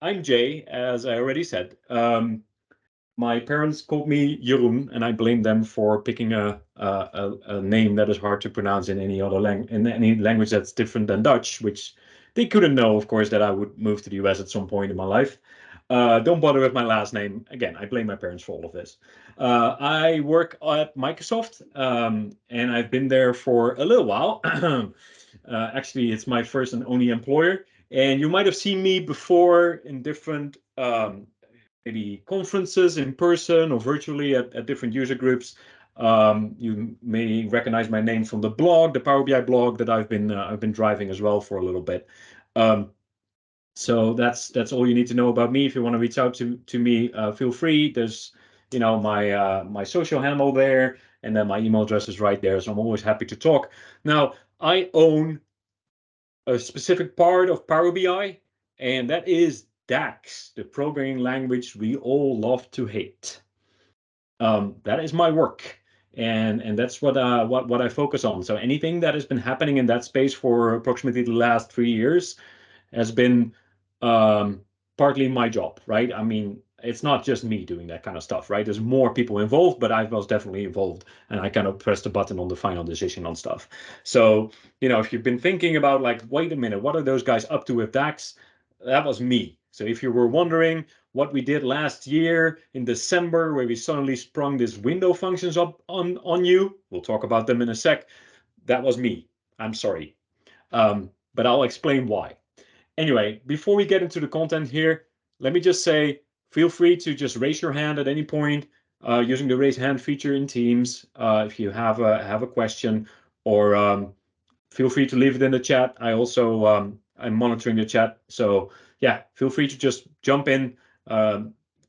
I'm Jay, as I already said. My parents called me Jeroen, and I blame them for picking a name that is hard to pronounce in any other language that's different than Dutch, which they couldn't know, of course, that I would move to the US at some point in my life. Don't bother with my last name. Again, I blame my parents for all of this. I work at Microsoft, and I've been there for a little while. Actually, it's my first and only employer. And you might have seen me before in different maybe conferences in person or virtually at different user groups. You may recognize my name from the blog, the Power BI blog that I've been driving as well for a little bit. So that's all you need to know about me. If you want to reach out to me, feel free. There's my social handle there, and then my email address is right there. So I'm always happy to talk. Now I own a specific part of Power BI, and that is DAX, the programming language we all love to hate. That is my work, and that's what I focus on. So anything that has been happening in that space for approximately the last 3 years has been partly my job, right? I mean, it's not just me doing that kind of stuff, right? There's more people involved, but I was definitely involved, and I kind of pressed the button on the final decision on stuff. So, if you've been thinking about like, wait a minute, what are those guys up to with DAX? That was me. So if you were wondering what we did last year in December, where we suddenly sprung these window functions up on you, we'll talk about them in a sec. That was me. I'm sorry. But I'll explain why. Anyway, before we get into the content here, let me just say, feel free to just raise your hand at any point using the raise hand feature in Teams if you have a question, or feel free to leave it in the chat. I also I'm monitoring the chat, so yeah, feel free to just jump in.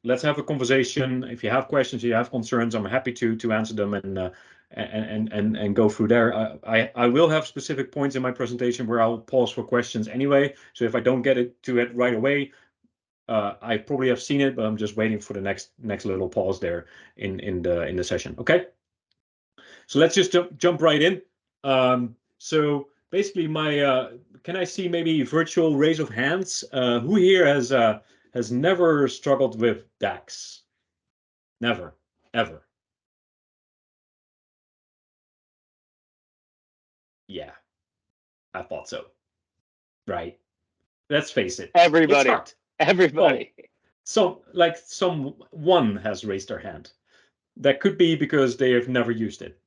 Let's have a conversation. If you have questions, you have concerns, I'm happy to answer them and go through there. I will have specific points in my presentation where I'll pause for questions anyway. So if I don't get to it right away, I probably have seen it, but I'm just waiting for the next little pause there in the session. Okay. So let's just jump right in. So basically, can I see maybe virtual raise of hands? Who here has never struggled with DAX? Never, ever. Yeah, I thought so. Right. Let's face it. It's hard. Everybody. Well, someone has raised their hand. That could be because they have never used it.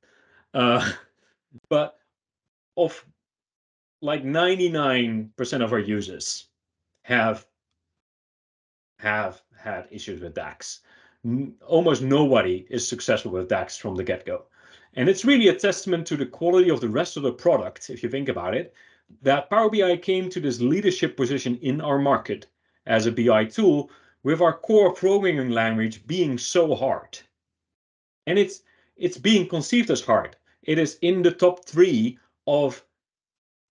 But of like 99% of our users have had issues with DAX. Almost nobody is successful with DAX from the get-go. And it's really a testament to the quality of the rest of the product, if you think about it, that Power BI came to this leadership position in our market as a BI tool with our core programming language being so hard. And it's being conceived as hard. It is in the top 3 of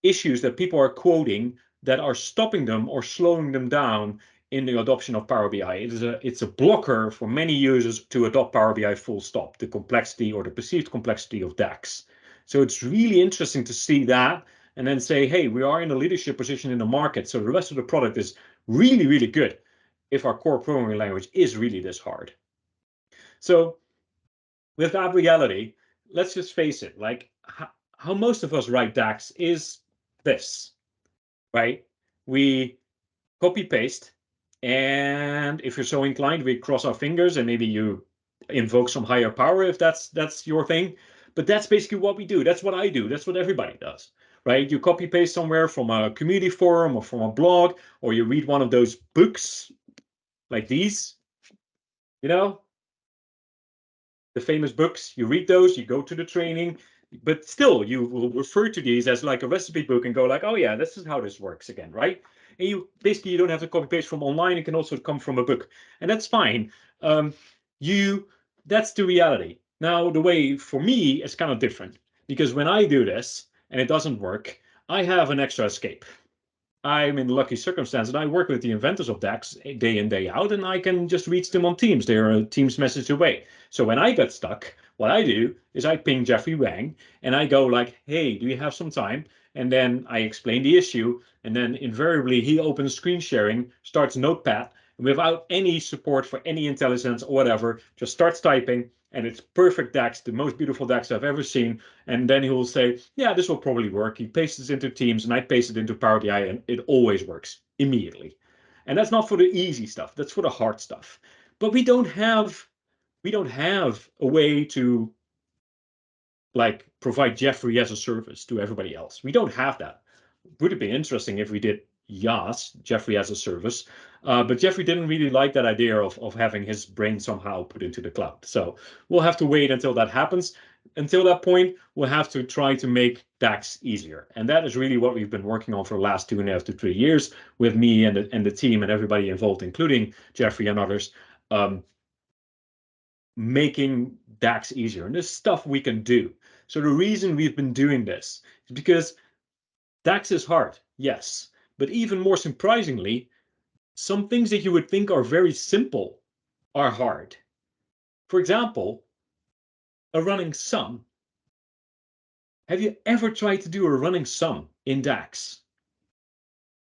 issues that people are quoting that are stopping them or slowing them down in the adoption of Power BI. It's a blocker for many users to adopt Power BI full stop, the complexity or the perceived complexity of DAX. So it's really interesting to see that and then say, hey, we are in a leadership position in the market. So the rest of the product is really, really good if our core programming language is really this hard. So with that reality, let's just face it, like how most of us write DAX is this, right? We copy paste, and if you're so inclined, we cross our fingers and maybe you invoke some higher power if that's your thing. But that's basically what we do. That's what I do. That's what everybody does, right? You copy paste somewhere from a community forum or from a blog, or you read one of those books like these, the famous books. You read those, you go to the training, but still you will refer to these as like a recipe book and go like, oh yeah, this is how this works again, right? And you don't have to copy paste from online. It can also come from a book, and that's fine. That's the reality. Now the way for me is kind of different, because when I do this and it doesn't work, I have an extra escape. I'm in the lucky circumstance that I work with the inventors of DAX day in, day out, and I can just reach them on Teams. They're a Teams message away. So when I get stuck, What I do is I ping Jeffrey Wang and I go like, hey, do you have some time? And then I explain the issue. And then invariably he opens screen sharing, starts Notepad without any support for any intelligence or whatever, just starts typing. And it's perfect DAX, the most beautiful DAX I've ever seen. And then he will say, yeah, this will probably work. He pastes it into Teams and I paste it into Power BI and it always works immediately. And that's not for the easy stuff. That's for the hard stuff. But we don't have a way to like provide Jeffrey as a service to everybody else. We don't have that. Would it be interesting if we did YAS, Jeffrey as a service? But Jeffrey didn't really like that idea of having his brain somehow put into the cloud. So we'll have to wait until that happens. Until that point, we'll have to try to make DAX easier. And that is really what we've been working on for the last 2.5 to 3 years with me and the team and everybody involved, including Jeffrey and others, making DAX easier. And there's stuff we can do. So the reason we've been doing this is because DAX is hard, yes. But even more surprisingly, some things that you would think are very simple are hard. For example, a running sum. Have you ever tried to do a running sum in DAX?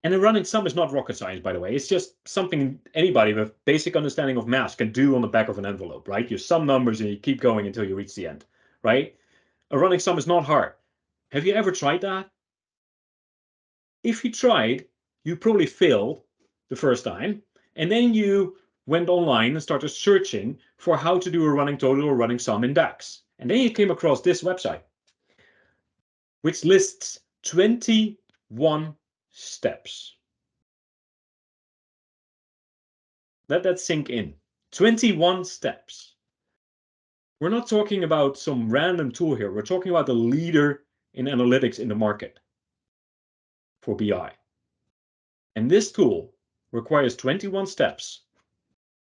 And a running sum is not rocket science, by the way. It's just something anybody with basic understanding of math can do on the back of an envelope, right? You sum numbers and you keep going until you reach the end, right? A running sum is not hard. Have you ever tried that? If you tried, you probably failed the first time, and then you went online and started searching for how to do a running total or running sum in DAX. And then you came across this website, which lists 21 steps. Let that sink in. 21 steps. We're not talking about some random tool here. We're talking about the leader in analytics in the market for BI. And this tool requires 21 steps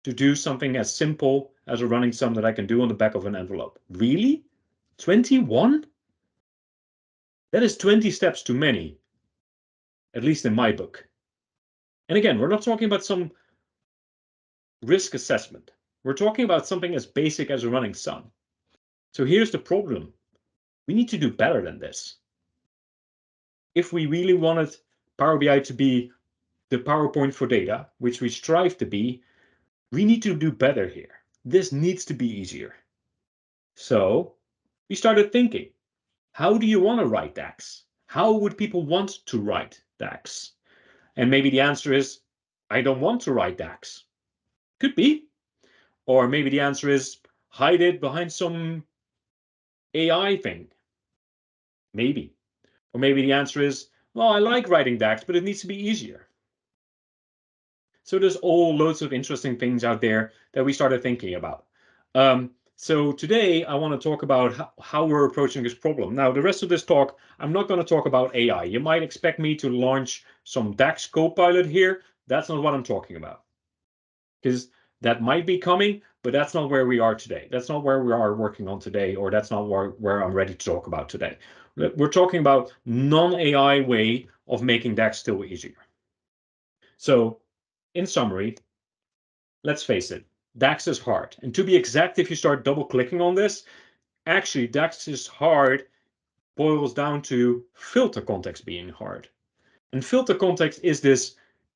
to do something as simple as a running sum that I can do on the back of an envelope. Really? 21? That is 20 steps too many, at least in my book. And again, we're not talking about some risk assessment. We're talking about something as basic as a running sum. So here's the problem. We need to do better than this. If we really wanted Power BI to be the PowerPoint for data, which we strive to be, we need to do better here. This needs to be easier. So we started thinking, how do you want to write DAX? How would people want to write DAX? And maybe the answer is, I don't want to write DAX. Could be. Or maybe the answer is, hide it behind some AI thing. Maybe. Or maybe the answer is, well, I like writing DAX, but it needs to be easier. So there's loads of interesting things out there that we started thinking about. So today I want to talk about how we're approaching this problem. Now, the rest of this talk, I'm not going to talk about AI. You might expect me to launch some DAX Copilot here. That's not what I'm talking about. Because that might be coming, but that's not where we are today. That's not where we are working on today, or that's not where I'm ready to talk about today. We're talking about non-AI way of making DAX still easier. So in summary, let's face it, DAX is hard. And to be exact, if you start double clicking on this, actually DAX is hard boils down to filter context being hard. And filter context is this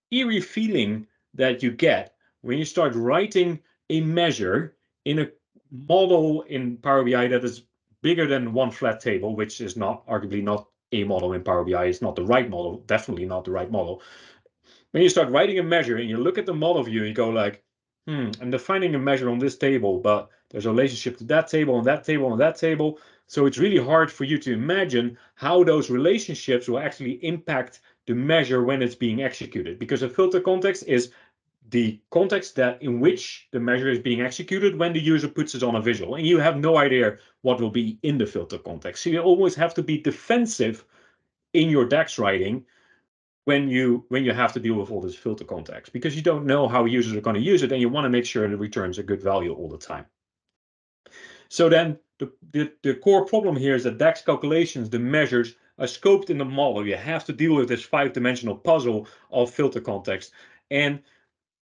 eerie feeling that you get when you start writing a measure in a model in Power BI that is bigger than one flat table, which is not arguably not a model in Power BI. It's not the right model, definitely not the right model. When you start writing a measure and you look at the model view, you go like, I'm defining a measure on this table, but there's a relationship to that table and that table and that table. So it's really hard for you to imagine how those relationships will actually impact the measure when it's being executed. Because a filter context is the context that in which the measure is being executed when the user puts it on a visual. And you have no idea what will be in the filter context. So you always have to be defensive in your DAX writing when you have to deal with all this filter context, because you don't know how users are going to use it, and you want to make sure it returns a good value all the time. So then the core problem here is that DAX calculations, the measures, are scoped in the model. You have to deal with this 5-dimensional puzzle of filter context. And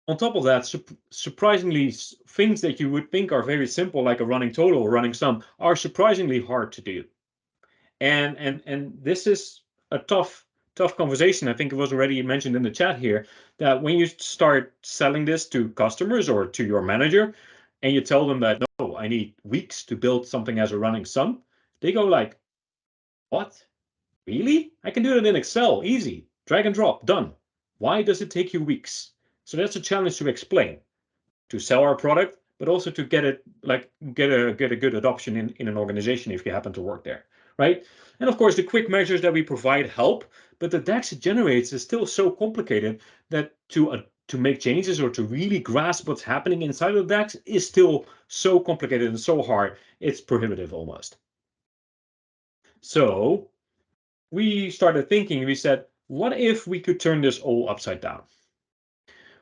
On top of that, surprisingly, things that you would think are very simple, like a running total or running sum, are surprisingly hard to do. And this is a tough conversation. I think it was already mentioned in the chat here that when you start selling this to customers or to your manager, and you tell them that, no, I need weeks to build something as a running sum, they go like, what? Really? I can do it in Excel, easy, drag and drop, done. Why does it take you weeks? So that's a challenge to explain, to sell our product, but also to get it, like, get a good adoption in an organization if you happen to work there, right? And of course, the quick measures that we provide help, but the DAX it generates is still so complicated that to make changes or to really grasp what's happening inside of the DAX is still so complicated and so hard, it's prohibitive almost. So we started thinking, we said, what if we could turn this all upside down?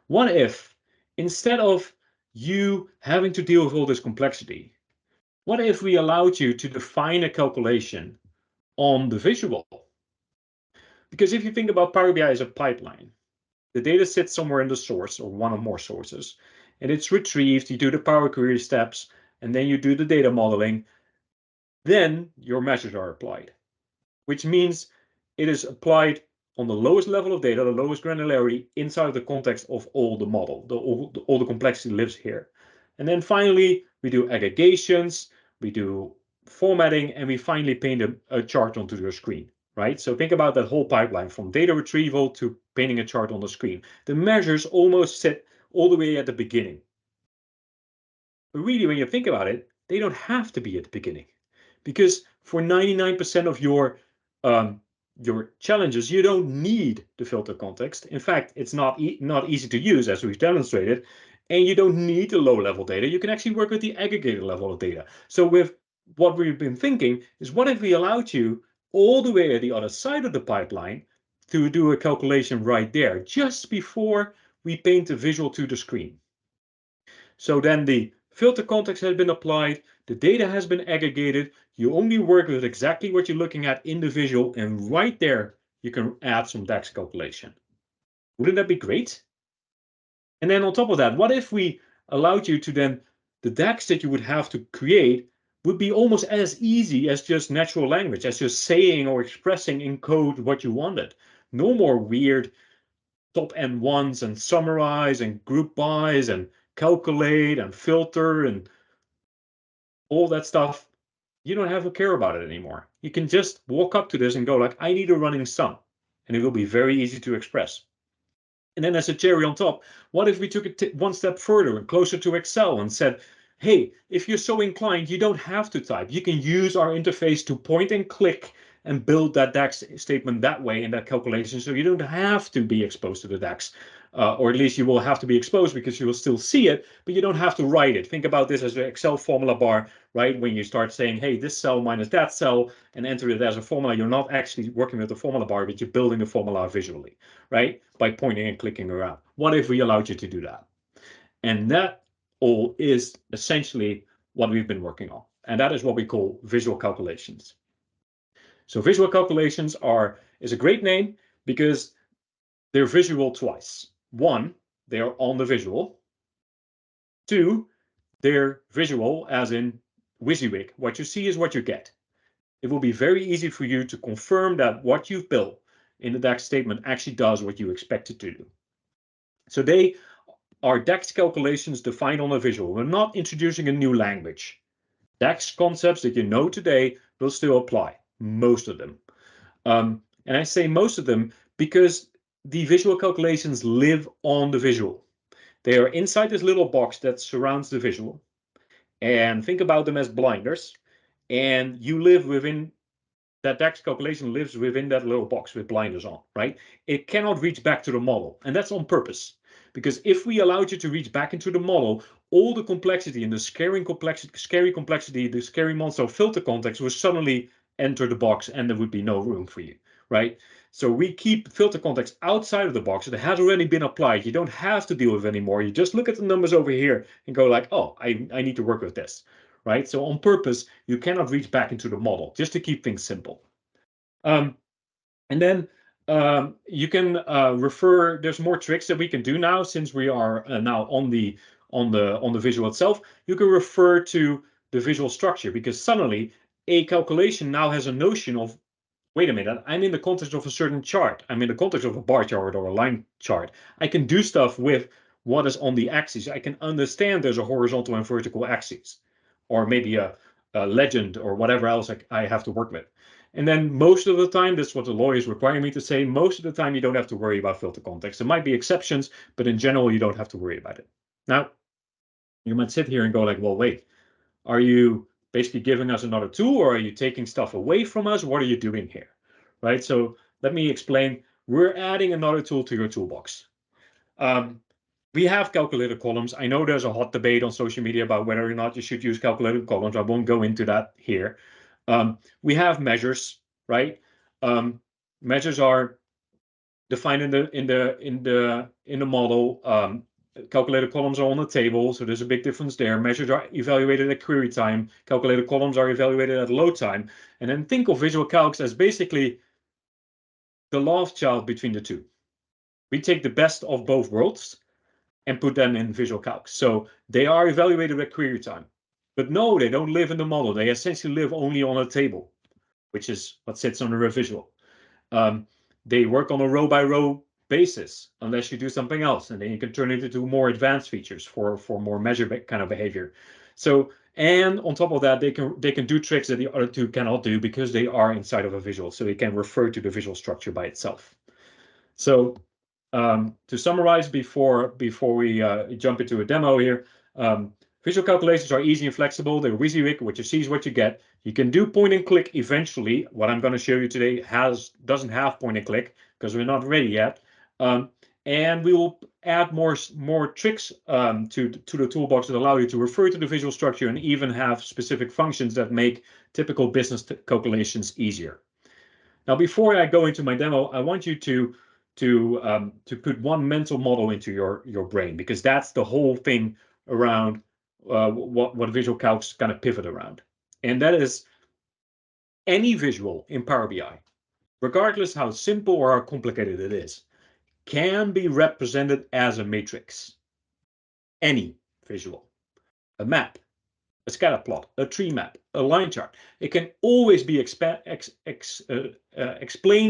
What if, instead of you having to deal with all this complexity, what if we allowed you to define a calculation on the visual? Because if you think about Power BI as a pipeline, the data sits somewhere in the source or one or more sources, and it's retrieved, you do the Power Query steps, and then you do the data modeling, then your measures are applied, which means it is applied on the lowest level of data, the lowest granularity inside the context of all the model. All the complexity lives here. And then finally, we do aggregations, we do formatting, and we finally paint a chart onto your screen, right? So think about that whole pipeline from data retrieval to painting a chart on the screen. The measures almost sit all the way at the beginning. But really, when you think about it, they don't have to be at the beginning, because for 99% of your challenges, you don't need the filter context. In fact, it's not easy to use, as we've demonstrated, and you don't need the low-level data. You can actually work with the aggregated level of data. So with what we've been thinking is, what if we allowed you all the way at the other side of the pipeline to do a calculation right there, just before we paint the visual to the screen? So then the filter context has been applied, the data has been aggregated, you only work with exactly what you're looking at in the visual, and right there you can add some DAX calculation. Wouldn't that be great? And then on top of that, what if we allowed you to then, the DAX that you would have to create would be almost as easy as just natural language, as just saying or expressing in code what you wanted. No more weird top and ones and summarize and group bys and calculate and filter and all that stuff. You don't have to care about it anymore. You can just walk up to this and go like, I need a running sum, and it will be very easy to express. And then as a cherry on top, what if we took it one step further and closer to Excel and said, hey, if you're so inclined, you don't have to type. You can use our interface to point and click and build that DAX statement that way in that calculation. So you don't have to be exposed to the DAX, or at least you will have to be exposed because you will still see it, but you don't have to write it. Think about this as an Excel formula bar, right? When you start saying, hey, this cell minus that cell, and enter it as a formula, you're not actually working with the formula bar, but you're building the formula visually, right? By pointing and clicking around. What if we allowed you to do that? And that all is essentially what we've been working on. And that is what we call visual calculations. So visual calculations is a great name because they're visual twice. One, they are on the visual. Two, they're visual as in WYSIWYG. What you see is what you get. It will be very easy for you to confirm that what you've built in the DAX statement actually does what you expect it to do. So they are DAX calculations defined on a visual. We're not introducing a new language. DAX concepts that you know today will still apply, most of them. And I say most of them because the visual calculations live on the visual. They are inside this little box that surrounds the visual. And think about them as blinders. And you live within that DAX calculation lives within that little box with blinders on, right? It cannot reach back to the model. And that's on purpose. Because if we allowed you to reach back into the model, all the complexity and the scary complexity, the scary monster of filter context would suddenly enter the box and there would be no room for you, right? So we keep filter context outside of the box. It has already been applied. You don't have to deal with it anymore. You just look at the numbers over here and go like, oh, I need to work with this, right? So on purpose, you cannot reach back into the model just to keep things simple. And then You can refer. There's more tricks that we can do now since we are now on the visual itself. You can refer to the visual structure because suddenly a calculation now has a notion of, wait a minute, I'm in the context of a certain chart. I'm in the context of a bar chart or a line chart. I can do stuff with what is on the axis. I can understand there's a horizontal and vertical axis, or maybe a legend or whatever else I have to work with. And then most of the time, that's what the lawyers require me to say, most of the time you don't have to worry about filter context. There might be exceptions, but in general, you don't have to worry about it. Now, you might sit here and go like, well, wait, are you basically giving us another tool or are you taking stuff away from us? What are you doing here? Right? So let me explain. We're adding another tool to your toolbox. We have calculated columns. I know there's a hot debate on social media about whether or not you should use calculated columns. I won't go into that here. We have measures, right? Measures are defined in the model. Calculated columns are on the table, so there's a big difference there. Measures are evaluated at query time. Calculated columns are evaluated at load time. And then think of visual calcs as basically the love child between the two. We take the best of both worlds and put them in visual calcs. So they are evaluated at query time. But no, they don't live in the model. They essentially live only on a table, which is what sits under a visual. They work on a row by row basis unless you do something else, and then you can turn it into more advanced features for more measure kind of behavior. So, and on top of that, they can do tricks that the other two cannot do because they are inside of a visual, so they can refer to the visual structure by itself. So to summarize before we jump into a demo here, visual calculations are easy and flexible. They're WYSIWYG, what you see is what you get. You can do point and click eventually. What I'm going to show you today doesn't have point and click because we're not ready yet. And we will add more tricks to the toolbox that allow you to refer to the visual structure and even have specific functions that make typical business calculations easier. Now, before I go into my demo, I want you to put one mental model into your brain, because that's the whole thing around what visual calcs kind of pivot around. And that is any visual in Power BI, regardless how simple or how complicated it is, can be represented as a matrix. Any visual, a map, a scatter plot, a tree map, a line chart. It can always be explained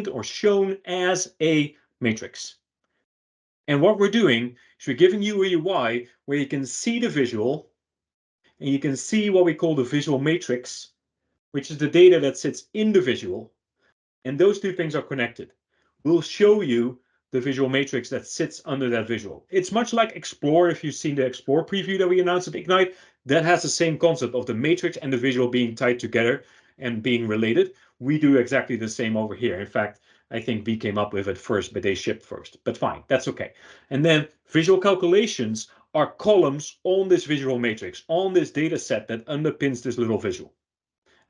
or shown as a matrix. And what we're doing is we're giving you a UI where you can see the visual and you can see what we call the visual matrix, which is the data that sits in the visual. And those two things are connected. We'll show you the visual matrix that sits under that visual. It's much like Explore. If you've seen the Explore preview that we announced at Ignite, that has the same concept of the matrix and the visual being tied together and being related. We do exactly the same over here. In fact, I think we came up with it first, but they shipped first. But fine, that's okay. And then visual calculations are columns on this visual matrix, on this data set that underpins this little visual.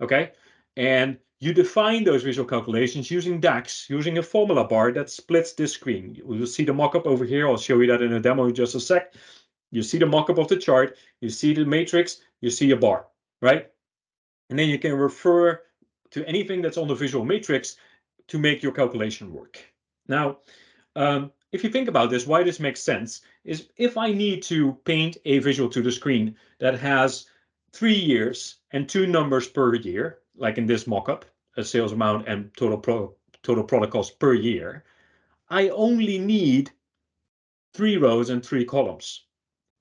Okay? And you define those visual calculations using DAX, using a formula bar that splits this screen. You'll see the mockup over here. I'll show you that in a demo in just a sec. You see the mockup of the chart, you see the matrix, you see a bar, right? And then you can refer to anything that's on the visual matrix to make your calculation work. Now, if you think about this, why this makes sense is if I need to paint a visual to the screen that has 3 years and 2 numbers per year, like in this mockup, a sales amount and total product cost per year, I only need 3 rows and 3 columns.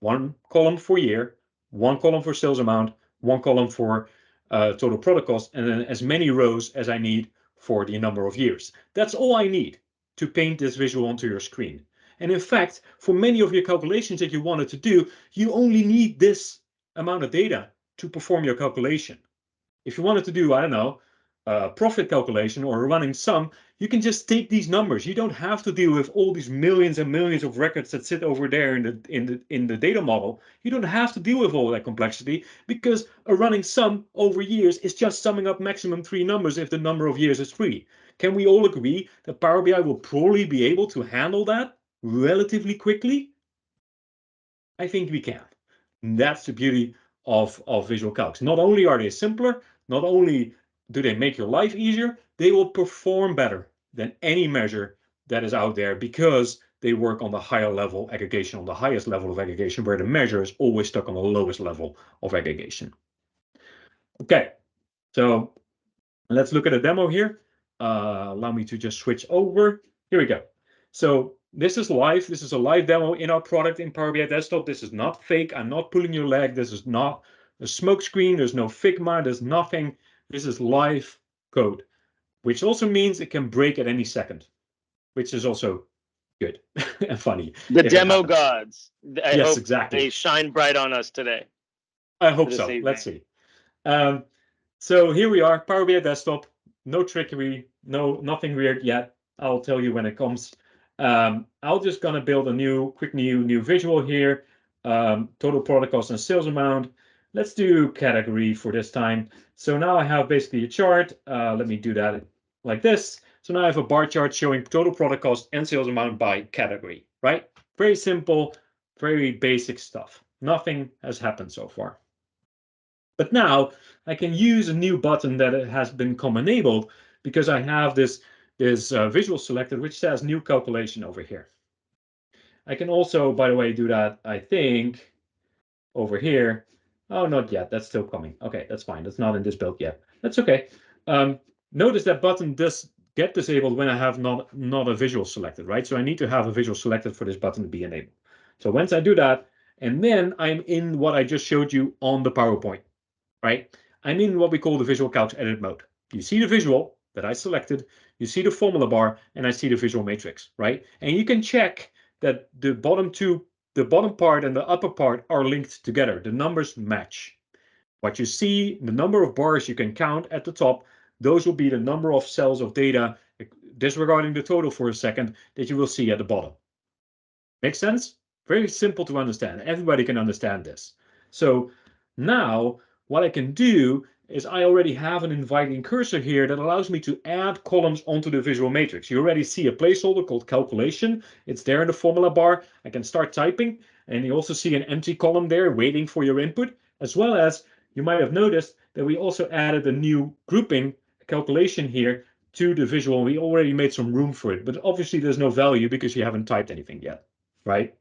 1 column for year, 1 column for sales amount, 1 column for total product cost, and then as many rows as I need for the number of years. That's all I need to paint this visual onto your screen. And in fact, for many of your calculations that you wanted to do, you only need this amount of data to perform your calculation. If you wanted to do, I don't know, a profit calculation or a running sum, you can just take these numbers. You don't have to deal with all these millions and millions of records that sit over there in the data model. You don't have to deal with all that complexity because a running sum over years is just summing up maximum 3 numbers if the number of years is 3. Can we all agree that Power BI will probably be able to handle that relatively quickly? I think we can. And that's the beauty of visual calcs. Not only are they simpler, not only do they make your life easier, they will perform better. than any measure that is out there, because they work on the higher level aggregation, on the highest level of aggregation, where the measure is always stuck on the lowest level of aggregation. Okay, so let's look at a demo here. Allow me to just switch over. Here we go. So this is live. This is a live demo in our product in Power BI Desktop. This is not fake. I'm not pulling your leg. This is not a smoke screen. There's no Figma. There's nothing. This is live code, which also means it can break at any second, which is also good and funny. The demo gods. I hope exactly. They shine bright on us today. I hope so. Let's see. So here we are, Power BI Desktop. No trickery, nothing weird yet. I'll tell you when it comes. I'll just gonna build a quick new visual here. Total product cost and sales amount. Let's do category for this time. So now I have basically a chart. Let me do that like this. So now I have a bar chart showing total product cost and sales amount by category, right? Very simple, very basic stuff. Nothing has happened so far. But now I can use a new button that has become enabled, because I have this visual selected which says new calculation over here. I can also, by the way, do that, I think, over here. Oh, not yet. That's still coming. Okay, that's fine. That's not in this build yet. That's okay. Notice that button does get disabled when I have not a visual selected, right? So I need to have a visual selected for this button to be enabled. So once I do that, and then I'm in what I just showed you on the PowerPoint, right? I'm in what we call the visual calcs edit mode. You see the visual that I selected, you see the formula bar, and I see the visual matrix, right? And you can check that the bottom part and the upper part are linked together. The numbers match. What you see, the number of bars you can count at the top, those will be the number of cells of data, disregarding the total for a second, that you will see at the bottom. Make sense? Very simple to understand. Everybody can understand this. So now what I can do is I already have an inviting cursor here that allows me to add columns onto the visual matrix. You already see a placeholder called calculation. It's there in the formula bar. I can start typing, and you also see an empty column there waiting for your input, as well as you might have noticed that we also added a new grouping calculation here to the visual. We already made some room for it, but obviously there's no value because you haven't typed anything yet, right?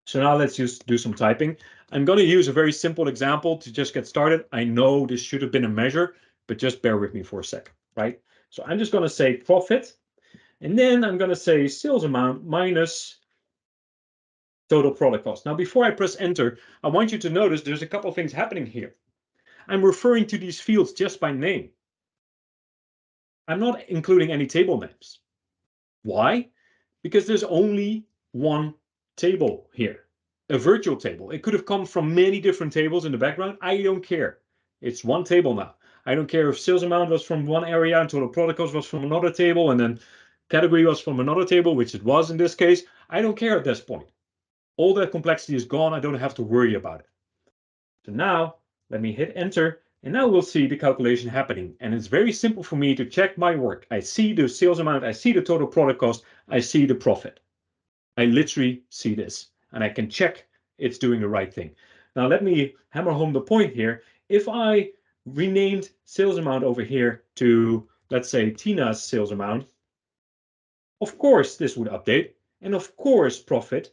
So now let's just do some typing. I'm going to use a very simple example to just get started. I know this should have been a measure, but just bear with me for a sec, right? So I'm just going to say profit, and then I'm going to say sales amount minus total product cost. Now, before I press enter, I want you to notice there's a couple of things happening here. I'm referring to these fields just by name. I'm not including any table names. Why? Because there's only one table here, a virtual table. It could have come from many different tables in the background. I don't care. It's one table now. I don't care if sales amount was from one area and total product cost was from another table, and then category was from another table, which it was in this case. I don't care at this point. All that complexity is gone. I don't have to worry about it. So now let me hit enter, and now we'll see the calculation happening. And it's very simple for me to check my work. I see the sales amount, I see the total product cost, I see the profit. I literally see this, and I can check it's doing the right thing. Now let me hammer home the point here. If I renamed sales amount over here to, let's say, Tina's sales amount, of course this would update, and of course profit,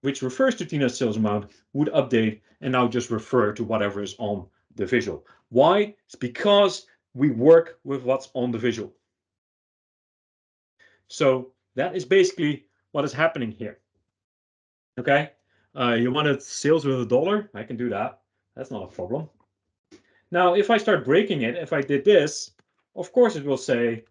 which refers to Tina's sales amount, would update and now just refer to whatever is on the visual. Why? It's because we work with what's on the visual. So that is basically what is happening here. Okay, you wanted sales with $1? I can do that. That's not a problem. Now, if I start breaking it, if I did this, of course it will say,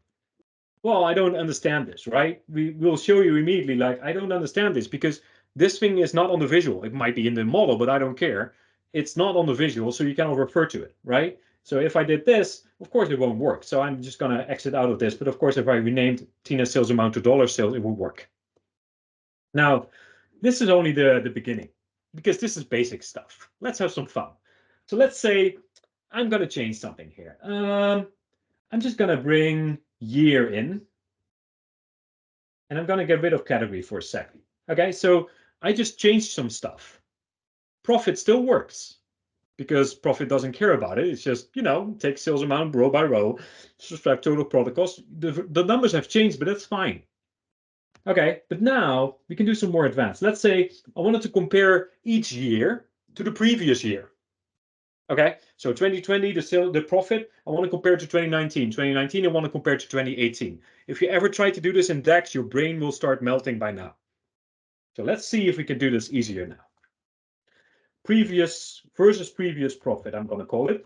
well, I don't understand this, right? We will show you immediately, like, I don't understand this because this thing is not on the visual. It might be in the model, but I don't care. It's not on the visual, so you cannot refer to it, right? So if I did this, of course it won't work. So I'm just going to exit out of this. But of course, if I renamed Tina's sales amount to dollar sales, it would work. Now, this is only the beginning, because this is basic stuff. Let's have some fun. So let's say I'm going to change something here. I'm just going to bring year in, and I'm going to get rid of category for a second. Okay, so I just changed some stuff. Profit still works. because profit doesn't care about it. It's just, you know, take sales amount row by row, subtract total product cost. The numbers have changed, but that's fine. Okay, but now we can do some more advanced. Let's say I wanted to compare each year to the previous year. Okay, so 2020, the profit, I want to compare to 2019. 2019, I want to compare to 2018. If you ever try to do this in DAX, your brain will start melting by now. So let's see if we can do this easier now. Previous versus previous profit, I'm going to call it.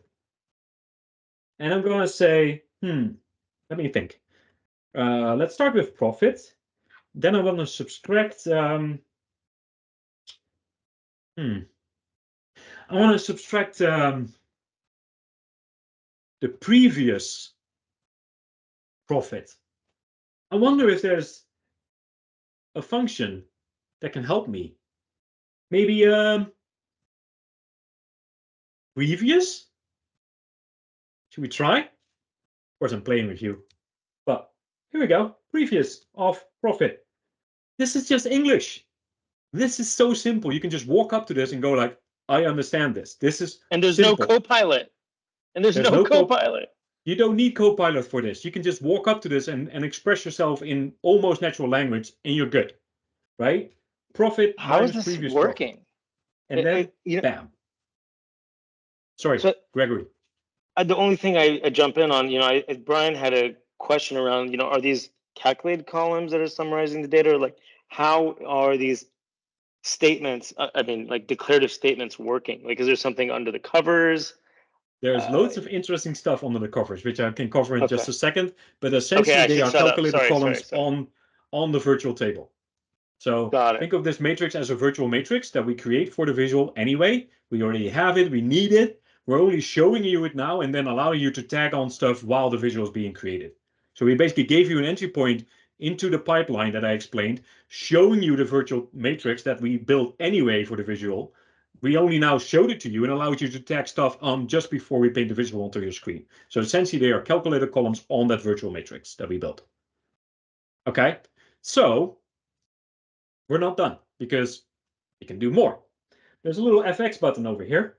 And I'm going to say, let me think. Let's start with profit. Then I want to subtract, I want to subtract the previous profit. I wonder if there's a function that can help me. Maybe previous? Should we try? Of course, I'm playing with you. But here we go. Previous of profit. This is just English. This is so simple. You can just walk up to this and go like, I understand this. This is And there's simple. no Copilot. And there's no Copilot. You don't need Copilot for this. You can just walk up to this and express yourself in almost natural language and you're good, right? Profit How is minus this previous working? profit. And then, bam. Sorry, so, Gregory. The only thing I jump in on, Brian had a question around, are these calculated columns that are summarizing the data? Or like, how are these statements, like declarative statements working? Like, is there something under the covers? There's loads of interesting stuff under the covers, which I can cover in just a second. But essentially, they are calculated columns on the virtual table. So think of this matrix as a virtual matrix that we create for the visual anyway. We already have it. We need it. We're only showing you it now and then allowing you to tag on stuff while the visual is being created. So we basically gave you an entry point into the pipeline that I explained, showing you the virtual matrix that we built anyway for the visual. We only now showed it to you and allowed you to tag stuff on just before we paint the visual onto your screen. So essentially, they are calculated columns on that virtual matrix that we built. Okay, so we're not done because we can do more. There's a little FX button over here,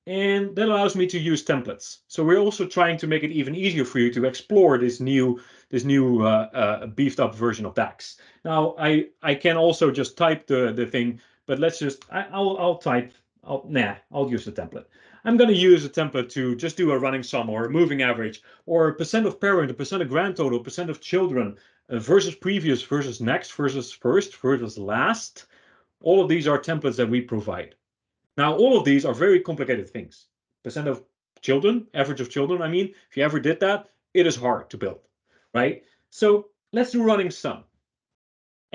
and that allows me to use templates. So we're also trying to make it even easier for you to explore this new beefed up version of DAX. Now I can also just type the thing, but let's just I'll use the template. I'm going to use a template to just do a running sum or a moving average or percent of parent, a percent of grand total, percent of children versus previous versus next versus first versus last. All of these are templates that we provide. Now, all of these are very complicated things. Percent of children, average of children, I mean, if you ever did that, it is hard to build, right? So let's do running sum.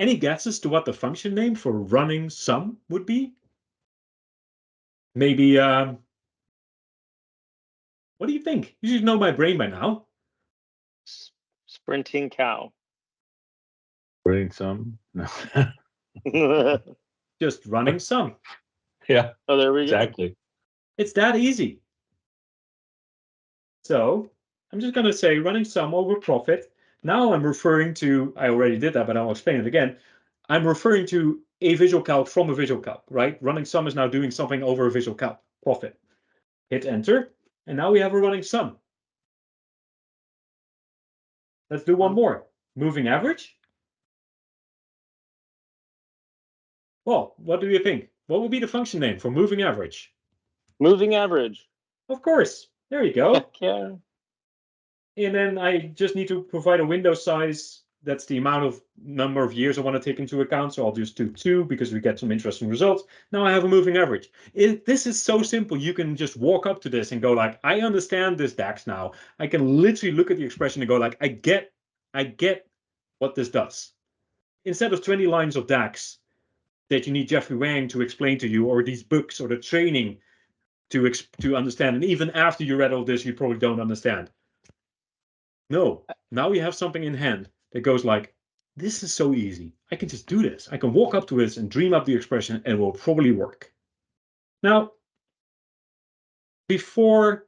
Any guesses to what the function name for running sum would be? Maybe, what do you think? You should know my brain by now. Sprinting cow. Running sum? No. Just running sum. Yeah. Oh, there we go. Exactly. It's that easy. So I'm just going to say running sum over profit. Now I'm referring to, I already did that, but I'll explain it again. I'm referring to a visual calc from a visual calc, right? Running sum is now doing something over a visual calc, profit. Hit enter, and now we have a running sum. Let's do one more. Moving average. Well, what do you think? What would be the function name for moving average? Moving average. Of course. There you go. Yeah. And then I just need to provide a window size. That's the number of years I want to take into account. So I'll just do 2 because we get some interesting results. Now I have a moving average. This is so simple. You can just walk up to this and go like, I understand this DAX now. I can literally look at the expression and go like, I get what this does. Instead of 20 lines of DAX that you need Jeffrey Wang to explain to you, or these books or the training to understand. And even after you read all this, you probably don't understand. No, now we have something in hand that goes like, this is so easy. I can just do this. I can walk up to this and dream up the expression and it will probably work. Now, before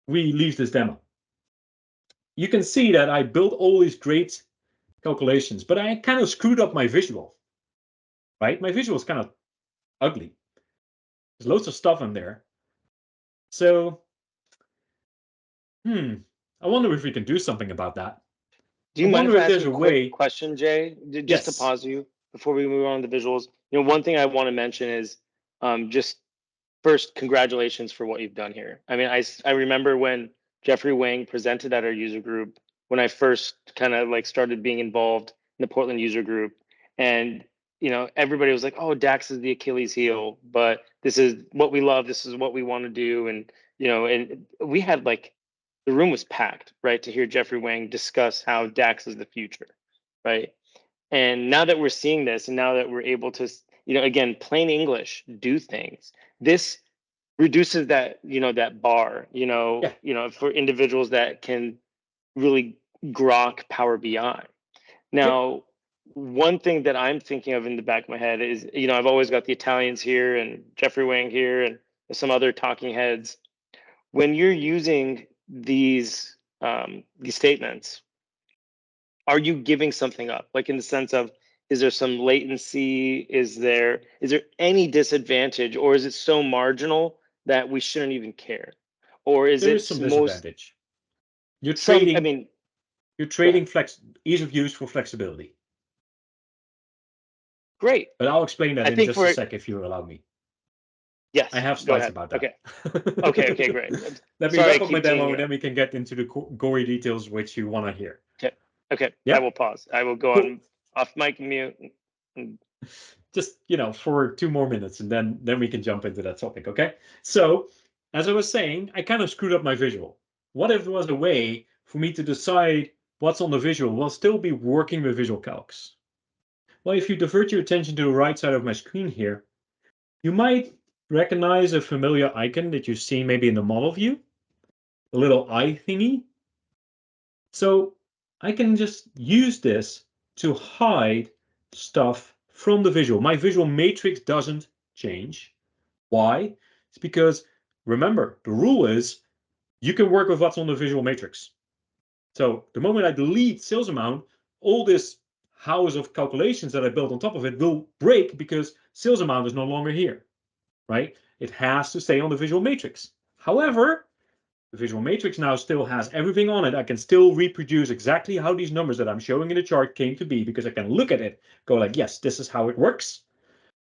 we leave this demo, you can see that I built all these great calculations, but I kind of screwed up my visual, right? My visual is kind of ugly. There's loads of stuff in there. So, I wonder if we can do something about that. Do you I mind if wonder I if ask there's you a a quick way. question, Jay? Just Yes. to pause you before we move on to the visuals. You know, one thing I want to mention is just first, congratulations for what you've done here. I mean, I remember when Jeffrey Wang presented at our user group, when I first kind of like started being involved in the Portland user group, and you know, everybody was like, "Oh, DAX is the Achilles heel," but this is what we love. This is what we want to do, and you know, and we had like the room was packed, right, to hear Jeffrey Wang discuss how DAX is the future, right? And now that we're seeing this, and now that we're able to, you know, again, plain English, do things, this reduces that, you know, that bar, Yeah. for individuals that can really grok Power BI. Now, one thing that I'm thinking of in the back of my head is, you know, I've always got the Italians here and Jeffrey Wang here and some other talking heads. When you're using these statements, are you giving something up? Like in the sense of, is there some latency? Is there any disadvantage, or is it so marginal that we shouldn't even care? Or is There is it some most disadvantage. You're some? trading. I mean, You're go ahead. trading ease of use for flexibility. Great. But I'll explain that I in think just a for sec if you allow me. I yes, have go slides ahead. about Okay. that. Okay, great. Let me Sorry, I wrap up my keep teeing demo you and then up. we can get into the gory details which you want to hear. Okay, I Yeah, will pause. I will go cool. on off mic and mute. Just, for 2 more minutes and then we can jump into that topic, okay? So, as I was saying, I kind of screwed up my visual. What if there was a way for me to decide what's on the visual while still be working with visual calcs? Well, if you divert your attention to the right side of my screen here, you might recognize a familiar icon that you've seen maybe in the model view, a little eye thingy. So I can just use this to hide stuff from the visual. My visual matrix doesn't change. Why? It's because, remember, the rule is you can work with what's on the visual matrix. So the moment I delete sales amount, all this house of calculations that I built on top of it will break because sales amount is no longer here, right? It has to stay on the visual matrix. However, the visual matrix now still has everything on it. I can still reproduce exactly how these numbers that I'm showing in the chart came to be because I can look at it, go like, yes, this is how it works.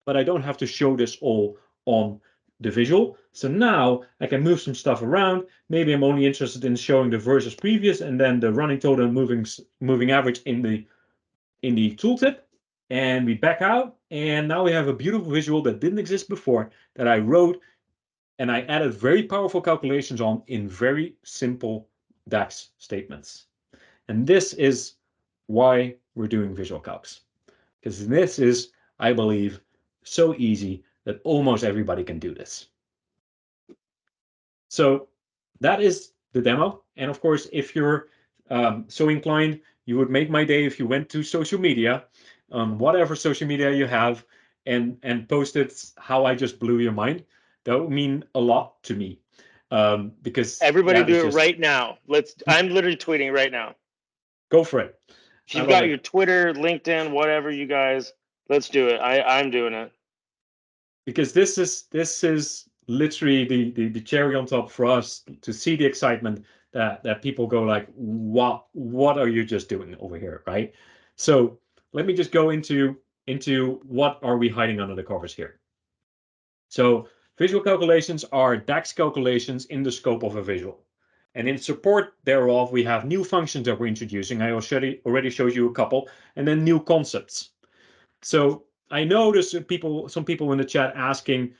But I don't have to show this all on the visual. So now I can move some stuff around. Maybe I'm only interested in showing the versus previous and then the running total and moving average in the tooltip. And we back out. And now we have a beautiful visual that didn't exist before that I wrote. And I added very powerful calculations on in very simple DAX statements. And this is why we're doing visual calcs. Because this is, I believe, so easy that almost everybody can do this. So that is the demo. And of course, if you're so inclined, you would make my day if you went to social media, whatever social media you have, and posted how I just blew your mind. That would mean a lot to me. Because Everybody that is do it just, right now. I'm literally tweeting right now. go for it. If I you've love got it. your Twitter, LinkedIn, whatever, you guys, let's do it. I'm doing it. Because this is literally the cherry on top for us to see the excitement that people go like, what are you just doing over here, right? So let me just go into what are we hiding under the covers here. So visual calculations are DAX calculations in the scope of a visual. And in support thereof, we have new functions that we're introducing. I already showed you a couple, and then new concepts. So I know there's some people in the chat asking,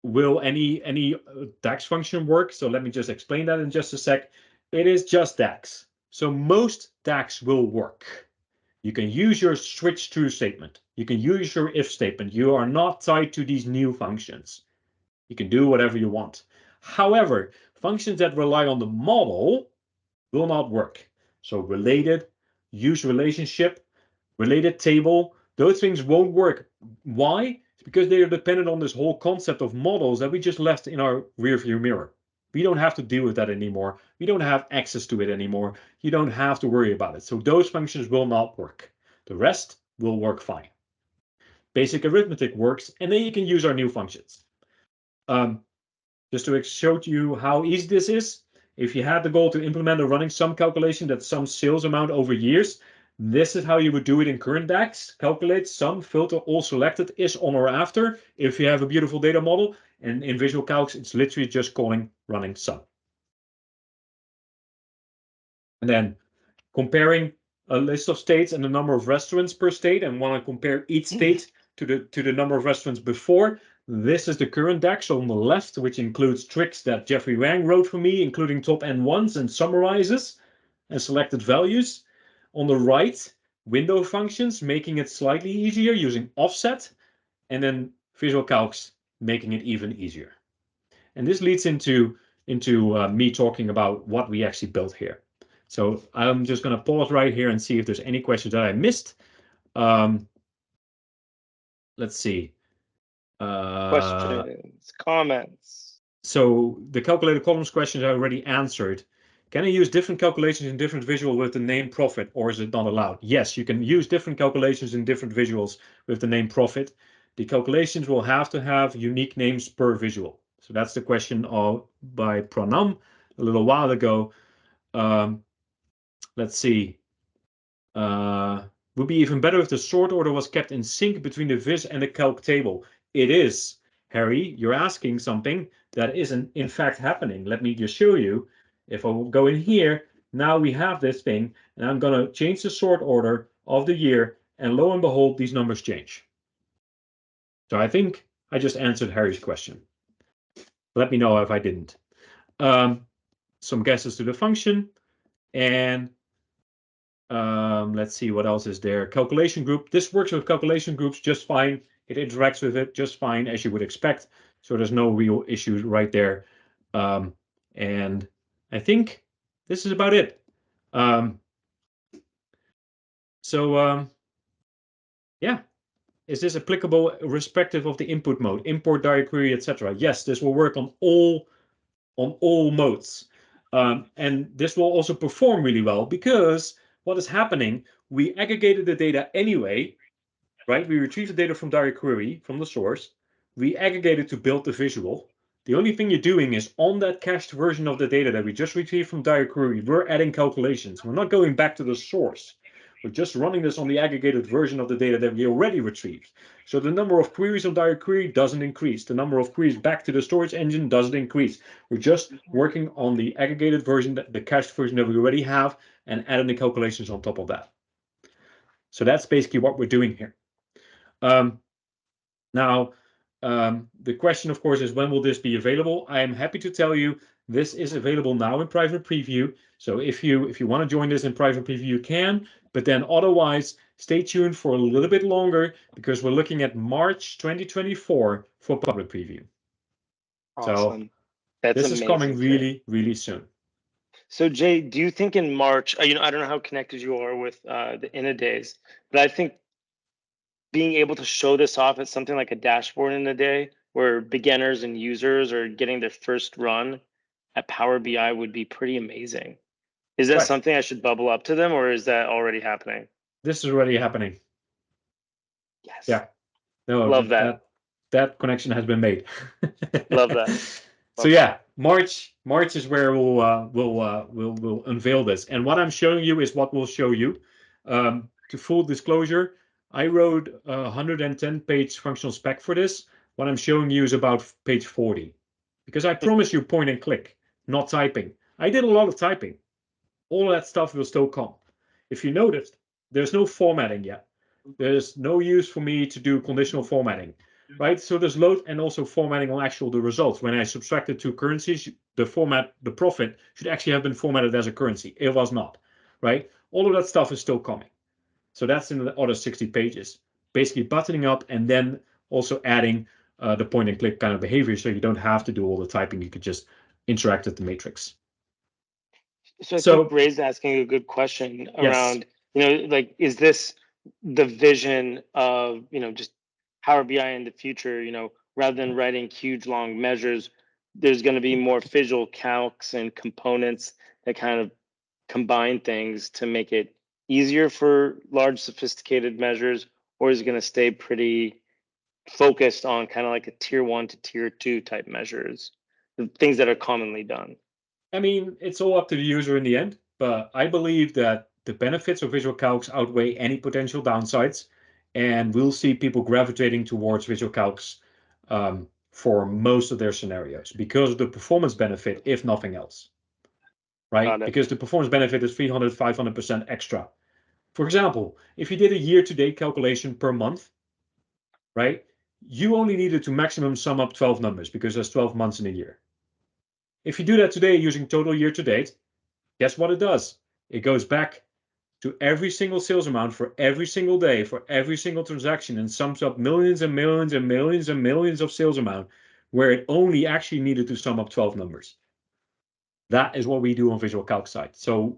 will any DAX function work? So let me just explain that in just a sec. It is just DAX. So most DAX will work. You can use your switch true statement. You can use your if statement. You are not tied to these new functions. You can do whatever you want. However, functions that rely on the model will not work. So related, use relationship, related table, those things won't work. Why? It's because they are dependent on this whole concept of models that we just left in our rearview mirror. We don't have to deal with that anymore. We don't have access to it anymore. You don't have to worry about it. So those functions will not work. The rest will work fine. Basic arithmetic works, and then you can use our new functions. just to show you how easy this is. If you had the goal to implement a running sum calculation that sums sales amount over years, this is how you would do it in current DAX. Calculate sum, filter all selected is on or after if you have a beautiful data model. And in Visual Calcs, it's literally just calling running sum. And then comparing a list of states and the number of restaurants per state, and want to compare each state to the number of restaurants before. This is the current DAX on the left, which includes tricks that Jeffrey Wang wrote for me, including top N ones and summarizes and selected values. On the right, window functions, making it slightly easier using offset, and then Visual Calcs making it even easier. And this leads into me talking about what we actually built here. So I'm just going to pause right here and see if there's any questions that I missed. Let's see. Questions, comments. So the calculated columns questions I already answered. Can I use different calculations in different visuals with the name profit, or is it not allowed? Yes, you can use different calculations in different visuals with the name profit. The calculations will have to have unique names per visual. So that's the question by Pranam a little while ago. Let's see. Would be even better if the sort order was kept in sync between the viz and the calc table. It is, Harry. You're asking something that isn't in fact happening. Let me just show you. If I will go in here, now we have this thing, and I'm going to change the sort order of the year, and lo and behold, these numbers change. So I think I just answered Harry's question. Let me know if I didn't. Some guesses to the function, and let's see what else is there. Calculation group. This works with calculation groups just fine. It interacts with it just fine, as you would expect. So there's no real issues right there. And I think this is about it. Yeah. Is this applicable irrespective of the input mode, import, direct query, etc.? Yes, this will work on all modes. And this will also perform really well because what is happening, we aggregated the data anyway, right? We retrieved the data from direct query, from the source. We aggregated to build the visual. The only thing you're doing is on that cached version of the data that we just retrieved from direct query, we're adding calculations. We're not going back to the source. We're just running this on the aggregated version of the data that we already retrieved. So the number of queries on direct query doesn't increase. The number of queries back to the storage engine doesn't increase. We're just working on the aggregated version, the cached version that we already have, and adding the calculations on top of that. So that's basically what we're doing here. Now, the question, of course, is when will this be available? I am happy to tell you this is available now in private preview. So if you want to join this in private preview, you can. But then otherwise, stay tuned for a little bit longer because we're looking at March 2024 for public preview. Awesome. So That's this amazing, is coming really, Jay. really soon. So Jay, do you think in March, I don't know how connected you are with the INA days, but I think being able to show this off at something like a dashboard in a day where beginners and users are getting their first run at Power BI would be pretty amazing. Is that something I should bubble up to them, or is that already happening? This is already happening. Yes. Yeah. No, Love that connection has been made. Love that. So yeah, March is where we'll unveil this. And what I'm showing you is what we'll show you. To full disclosure, I wrote a 110-page functional spec for this. What I'm showing you is about page 40, because I promise you point and click, not typing. I did a lot of typing. All of that stuff will still come. If you noticed, there's no formatting yet. There's no use for me to do conditional formatting, right? So there's load and also formatting on the results. When I subtracted two currencies, the profit should actually have been formatted as a currency. It was not, right? All of that stuff is still coming. So that's in the other 60 pages, basically buttoning up and then also adding the point and click kind of behavior. So you don't have to do all the typing. You could just interact with the matrix. So I think Ray's asking a good question around, like, is this the vision of, just Power BI in the future, rather than writing huge long measures, there's going to be more visual calcs and components that kind of combine things to make it easier for large sophisticated measures, or is it going to stay pretty focused on kind of like a tier 1 to tier 2 type measures? the things that are commonly done? I mean, it's all up to the user in the end, but I believe that the benefits of visual calcs outweigh any potential downsides, and we'll see people gravitating towards visual calcs for most of their scenarios because of the performance benefit, if nothing else, right? Got it. Because the performance benefit is 300, 500% extra. For example, if you did a year-to-date calculation per month, right, you only needed to maximum sum up 12 numbers because there's 12 months in a year. If you do that today using total year-to-date, guess what it does? It goes back to every single sales amount for every single day, for every single transaction, and sums up millions and millions and millions and millions of sales amount, where it only actually needed to sum up 12 numbers. That is what we do on Visual Calc side. So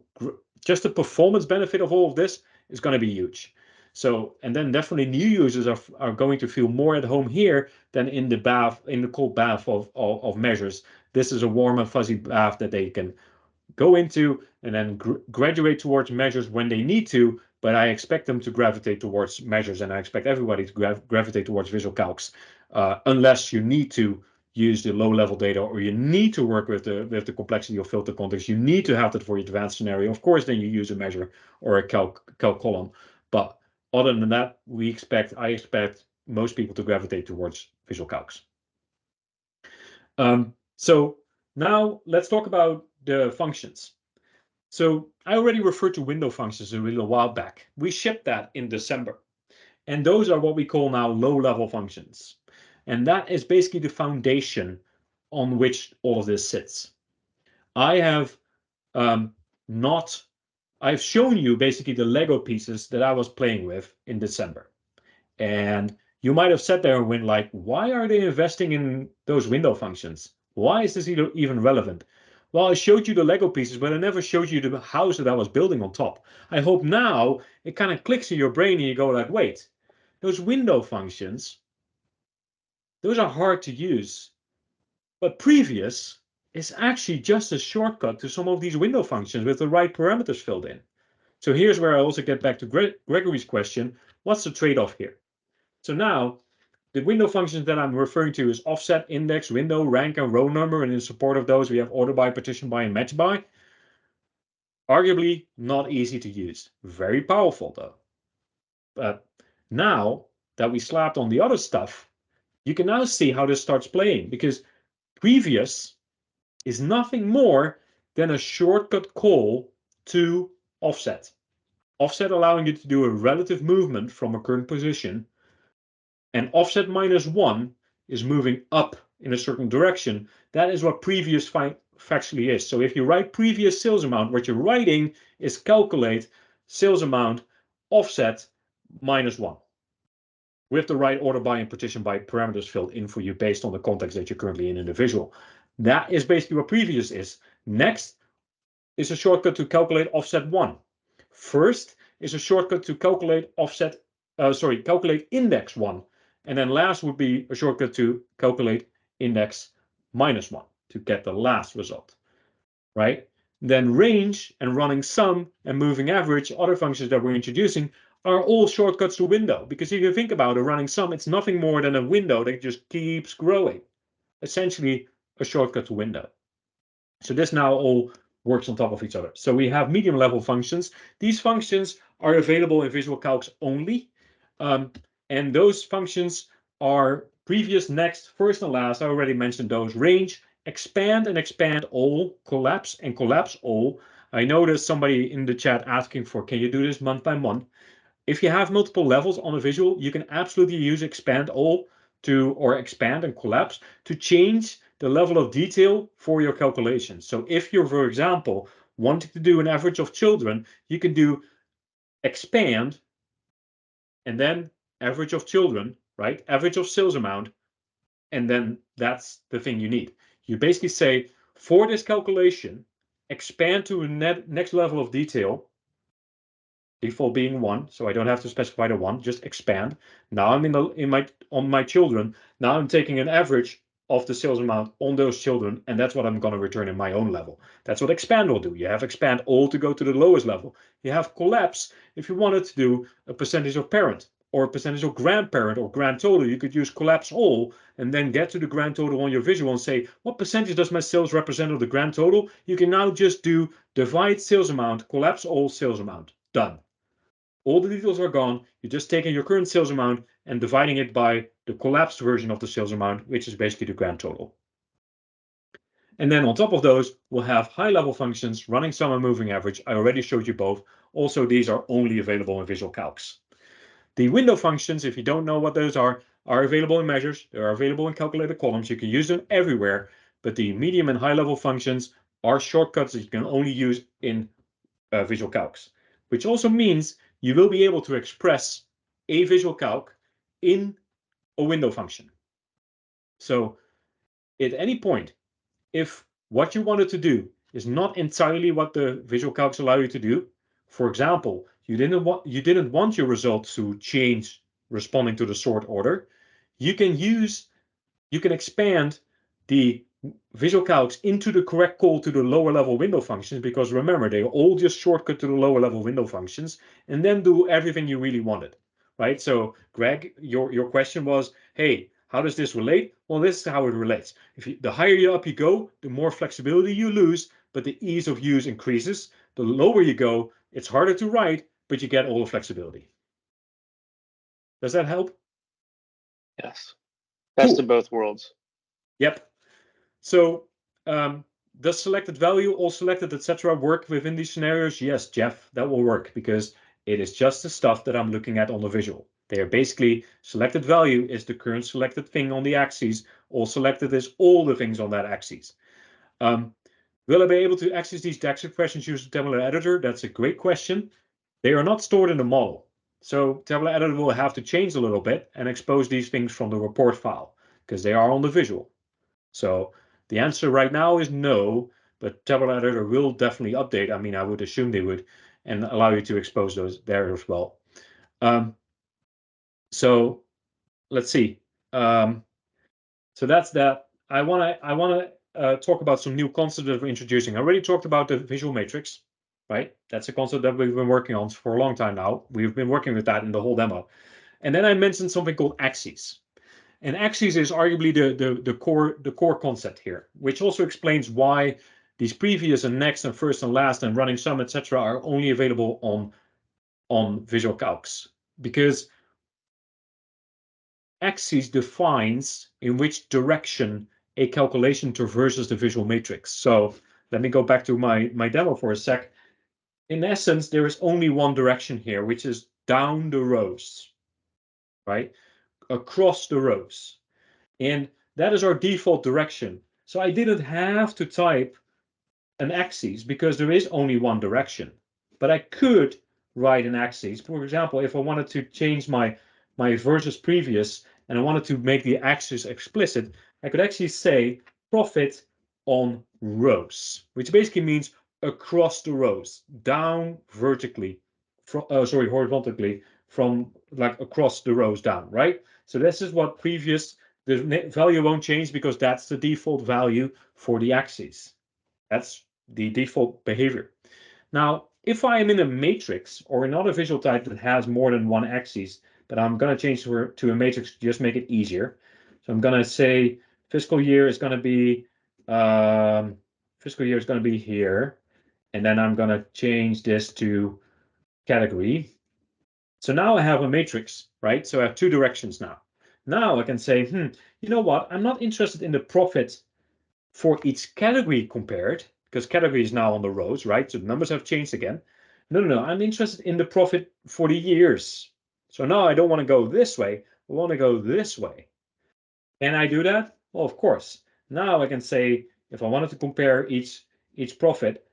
just the performance benefit of all of this is going to be huge. So, and then definitely new users are going to feel more at home here than in the bath, in the cold bath of measures. This is a warm and fuzzy bath that they can go into and then graduate towards measures when they need to, but I expect them to gravitate towards measures, and I expect everybody to gravitate towards visual calcs, unless you need to use the low-level data or you need to work with the complexity of filter context. You need to have that for your advanced scenario. Of course, then you use a measure or a calc column. But other than that, I expect most people to gravitate towards visual calcs. So now let's talk about the functions. So I already referred to window functions a little while back. We shipped that in December. And those are what we call now low-level functions. And that is basically the foundation on which all of this sits. I have I've shown you basically the Lego pieces that I was playing with in December. And you might have sat there and went like, why are they investing in those window functions? Why is this even relevant? Well, I showed you the Lego pieces, but I never showed you the house that I was building on top. I hope now it kind of clicks in your brain and you go like, wait, those window functions, those are hard to use. But previous is actually just a shortcut to some of these window functions with the right parameters filled in. So here's where I also get back to Gregory's question. What's the trade-off here? So now the window functions that I'm referring to is offset, index, window, rank, and row number. And in support of those, we have order by, partition by, and match by. Arguably not easy to use. Very powerful though. But now that we slapped on the other stuff, you can now see how this starts playing, because previous is nothing more than a shortcut call to offset. Offset allowing you to do a relative movement from a current position, and offset -1 is moving up in a certain direction. That is what previous factually is. So if you write previous sales amount, what you're writing is calculate sales amount offset -1 with the right order by and partition by parameters filled in for you based on the context that you're currently in the visual. That is basically what previous is. Next is a shortcut to calculate offset 1. First is a shortcut to calculate calculate index 1. And then last would be a shortcut to calculate index -1 to get the last result, right? Then range and running sum and moving average, other functions that we're introducing, are all shortcuts to window. Because if you think about a running sum, it's nothing more than a window that just keeps growing. Essentially a shortcut to window. So this now all works on top of each other. So we have medium level functions. These functions are available in Visual Calcs only. And those functions are previous, next, first, and last. I already mentioned those. Range, expand and expand all, collapse and collapse all. I know there's somebody in the chat asking for, can you do this month by month? If you have multiple levels on a visual, you can absolutely use expand all or expand and collapse to change the level of detail for your calculation. So if you're, for example, wanting to do an average of children, you can do expand and then average of children, right? Average of sales amount. And then that's the thing you need. You basically say, for this calculation, expand to a next level of detail, default being 1, so I don't have to specify the 1, just expand. Now I'm on my children. Now I'm taking an average of the sales amount on those children, and that's what I'm going to return in my own level. That's what expand will do. You have expand all to go to the lowest level. You have collapse if you wanted to do a percentage of parent or percentage of grandparent or grand total, you could use collapse all and then get to the grand total on your visual and say, what percentage does my sales represent of the grand total? You can now just do divide sales amount, collapse all sales amount. Done. All the details are gone. You're just taking your current sales amount and dividing it by the collapsed version of the sales amount, which is basically the grand total. And then on top of those, we'll have high-level functions, running sum and moving average. I already showed you both. Also, these are only available in Visual Calcs. The window functions, if you don't know what those are available in measures. They are available in calculated columns. You can use them everywhere. But the medium and high-level functions are shortcuts that you can only use in Visual Calcs, which also means you will be able to express a Visual Calc in a window function. So at any point, if what you wanted to do is not entirely what the Visual Calcs allow you to do, for example, you didn't want your results to change responding to the sort order, you can expand the Visual Calcs into the correct call to the lower level window functions, because remember, they all just shortcut to the lower level window functions and then do everything you really wanted, right? So Greg, your question was, hey, how does this relate? Well, this is how it relates. The higher up you go, the more flexibility you lose, but the ease of use increases. The lower you go, it's harder to write, but you get all the flexibility. Does that help? Yes. Best Cool. of both worlds. Yep. So does selected value, all selected, etc. work within these scenarios? Yes, Jeff, that will work because it is just the stuff that I'm looking at on the visual. They are basically selected value is the current selected thing on the axis. All selected is all the things on that axis. Will I be able to access these DAX expressions using tabular editor? That's a great question. They are not stored in the model. So tabular editor will have to change a little bit and expose these things from the report file because they are on the visual. So the answer right now is no, but tabular editor will definitely update. I mean, I would assume they would, and allow you to expose those there as well. So let's see. So that's that. I want to talk about some new concepts that we're introducing. I already talked about the visual matrix, right? That's a concept that we've been working on for a long time now. We've been working with that in the whole demo. And then I mentioned something called axes. And axes is arguably the core concept here, which also explains why these previous and next and first and last and running sum, etc. are only available on Visual Calcs, because axis defines in which direction a calculation traverses the visual matrix. So let me go back to my demo for a sec. In essence, there is only one direction here, which is down the rows, right? Across the rows. And that is our default direction. So I didn't have to type an axis because there is only one direction. But I could write an axis. For example, if I wanted to change my versus previous and I wanted to make the axis explicit, I could actually say profit on rows, which basically means across the rows, down vertically, horizontally from like across the rows down, right? So this is what previous, the value won't change because that's the default value for the axis. That's the default behavior. Now, if I am in a matrix or another visual type that has more than one axis, but I'm going to change to a matrix to just make it easier. So I'm going to say fiscal year is going to be here, and then I'm going to change this to category. So now I have a matrix, right? So I have two directions now. Now I can say, you know what? I'm not interested in the profit for each category compared, because category is now on the rows, right? So the numbers have changed again. No, I'm interested in the profit for the years. So now I don't want to go this way. I want to go this way. Can I do that? Well, of course. Now I can say, if I wanted to compare each profit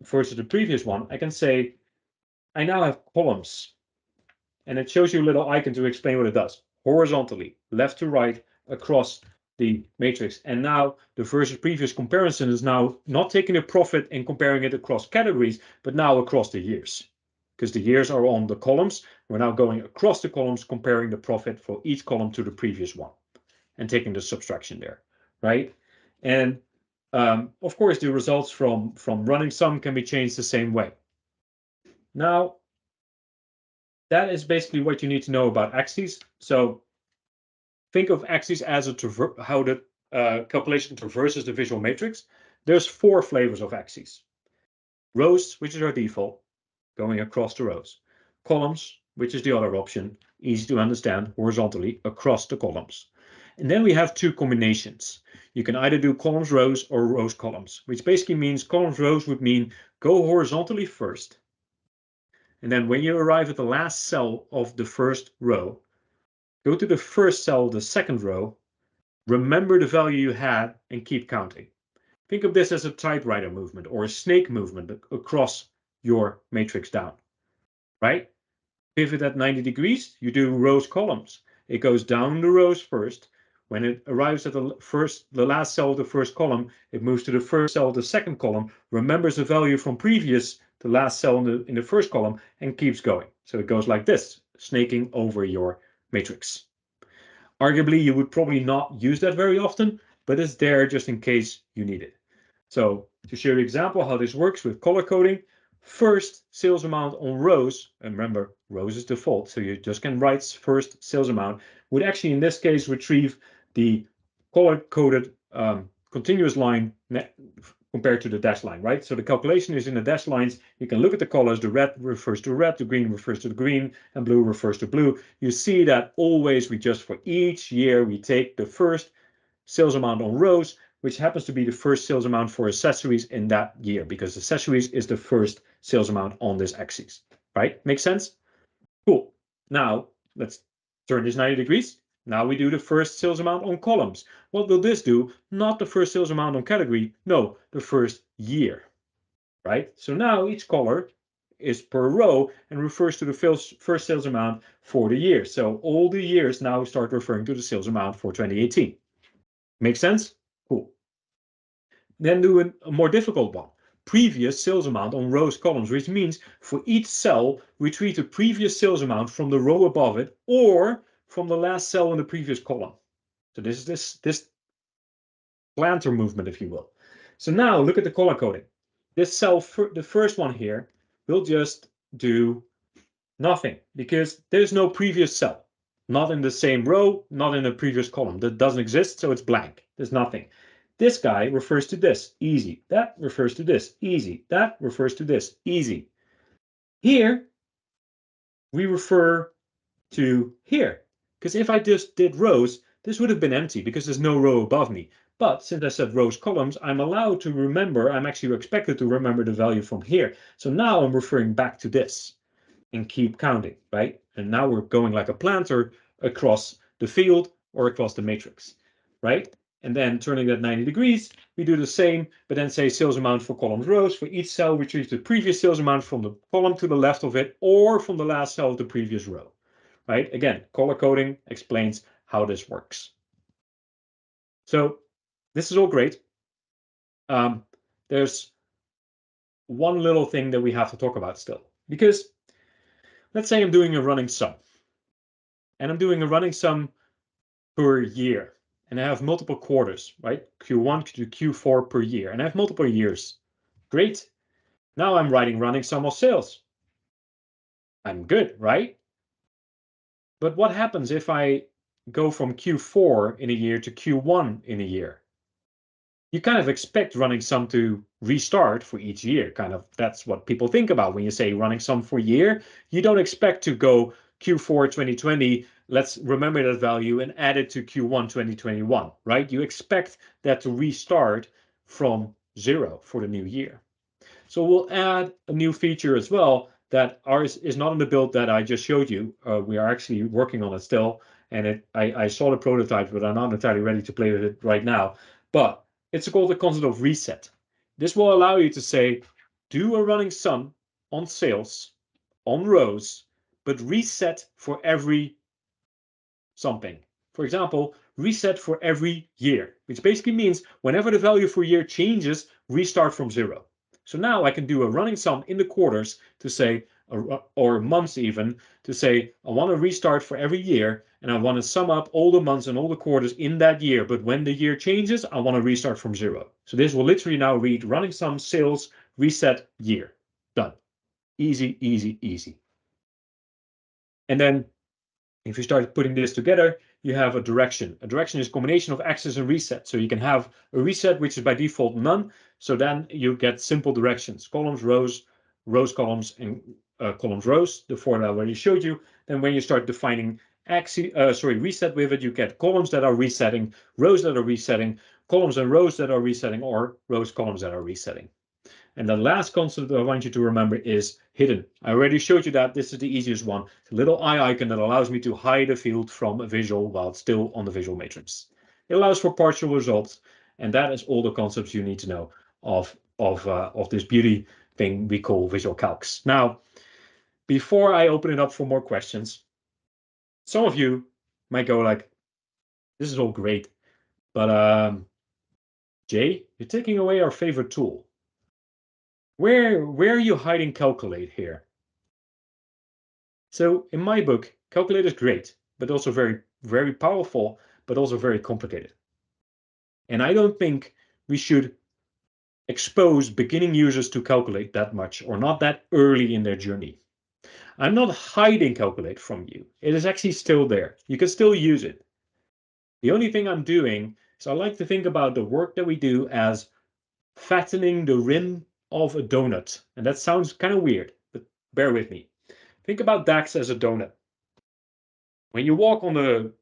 versus the previous one, I can say, I now have columns. And it shows you a little icon to explain what it does. Horizontally, left to right, across the matrix. And now the versus previous comparison is now not taking the profit and comparing it across categories, but now across the years. Because the years are on the columns. We're now going across the columns, comparing the profit for each column to the previous one and taking the subtraction there, right? And of course, the results from running sum can be changed the same way. Now, that is basically what you need to know about axes. So think of axes as how the calculation traverses the visual matrix. There's 4 flavors of axes. Rows, which is our default, going across the rows. Columns, which is the other option, easy to understand, horizontally across the columns. And then we have 2 combinations. You can either do columns rows or rows columns, which basically means columns rows would mean go horizontally first. And then when you arrive at the last cell of the first row, go to the first cell of the second row, remember the value you had, and keep counting. Think of this as a typewriter movement or a snake movement across your matrix down, right? Pivot at 90 degrees, you do rows columns. It goes down the rows first. When it arrives at the last cell of the first column, it moves to the first cell of the second column, remembers the value from previous, the last cell in the first column, and keeps going. So it goes like this, snaking over your matrix. Arguably, you would probably not use that very often, but it's there just in case you need it. So to show you an example how this works with color coding, first sales amount on rows, and remember, rows is default, so you just can write first sales amount, would actually in this case retrieve the color-coded continuous line compared to the dash line, right? So the calculation is in the dash lines. You can look at the colors. The red refers to red, the green refers to the green, and blue refers to blue. You see that always for each year, we take the first sales amount on rows, which happens to be the first sales amount for accessories in that year, because accessories is the first sales amount on this axis, right? Make sense? Cool. Now, let's turn this 90 degrees. Now we do the first sales amount on columns. What will this do? Not the first sales amount on category, no, the first year, right? So now each color is per row and refers to the first sales amount for the year. So all the years now start referring to the sales amount for 2018. Make sense? Cool. Then do a more difficult one. Previous sales amount on rows columns, which means for each cell, retrieve the previous sales amount from the row above it or from the last cell in the previous column. So this is this planter movement, if you will. So now look at the color coding. This cell, the first one here, will just do nothing because there's no previous cell. Not in the same row, not in the previous column. That doesn't exist, so it's blank. There's nothing. This guy refers to this, easy. That refers to this, easy. That refers to this, easy. Here, we refer to here. Because if I just did rows, this would have been empty because there's no row above me. But since I said rows columns, I'm allowed to remember, I'm actually expected to remember the value from here. So now I'm referring back to this and keep counting, right? And now we're going like a planter across the field or across the matrix, right? And then turning that 90 degrees, we do the same, but then say sales amount for columns rows. For each cell, retrieve the previous sales amount from the column to the left of it or from the last cell of the previous row, right? Again, color coding explains how this works. So this is all great. There's one little thing that we have to talk about still, because let's say I'm doing a running sum, and I'm doing a running sum per year, and I have multiple quarters, right? Q1 to Q4 per year, and I have multiple years. Great. Now I'm writing running sum of sales. I'm good, right? But what happens if I go from Q4 in a year to Q1 in a year? You kind of expect running sum to restart for each year. Kind of that's what people think about when you say running sum for year. You don't expect to go Q4 2020, let's remember that value and add it to Q1 2021, right? You expect that to restart from 0 for the new year. So we'll add a new feature as well that ours is not in the build that I just showed you. We are actually working on it still, and I saw the prototype, but I'm not entirely ready to play with it right now. But it's called the concept of reset. This will allow you to say, do a running sum on sales, on rows, but reset for every something. For example, reset for every year, which basically means whenever the value for year changes, restart from 0. So now I can do a running sum in the quarters to say, or months even, to say, I want to restart for every year, and I want to sum up all the months and all the quarters in that year. But when the year changes, I want to restart from 0. So this will literally now read running sum, sales, reset, year. Done. Easy, easy, easy. And then if you start putting this together, you have a direction. A direction is a combination of axis and reset. So you can have a reset, which is by default none. So then you get simple directions, columns, rows, rows, columns, and columns, rows, the four that I already showed you. Then when you start defining reset with it, you get columns that are resetting, rows that are resetting, columns and rows that are resetting, or rows, columns that are resetting. And the last concept I want you to remember is hidden. I already showed you that. This is the easiest one. It's a little eye icon that allows me to hide a field from a visual while it's still on the visual matrix. It allows for partial results, and that is all the concepts you need to know of this beauty thing we call visual calcs. Now, before I open it up for more questions, some of you might go like, this is all great, but Jay, you're taking away our favorite tool. Where are you hiding calculate here? So in my book, calculate is great, but also very, very powerful, but also very complicated. And I don't think we should expose beginning users to calculate that much, or not that early in their journey. I'm not hiding calculate from you. It is actually still there. You can still use it. The only thing I'm doing is I like to think about the work that we do as fattening the rim of a donut. And that sounds kind of weird, but bear with me. Think about DAX as a donut. When you walk on the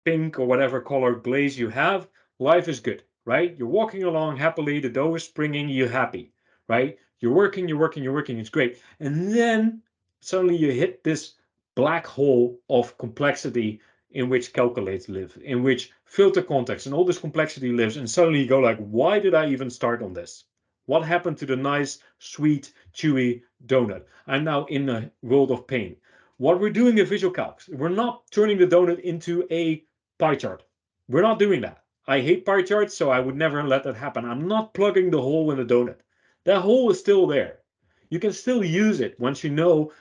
pink or whatever color glaze you have, life is good, right? You're walking along happily, the dough is springing, you're happy, right? You're working, it's great. And then suddenly you hit this black hole of complexity in which calculates live, in which filter context and all this complexity lives, and suddenly you go like, why did I even start on this? What happened to the nice, sweet, chewy donut? I'm now in a world of pain. What we're doing in visual calcs, we're not turning the donut into a pie chart. We're not doing that. I hate pie charts, so I would never let that happen. I'm not plugging the hole in the donut. That hole is still there. You can still use it once you know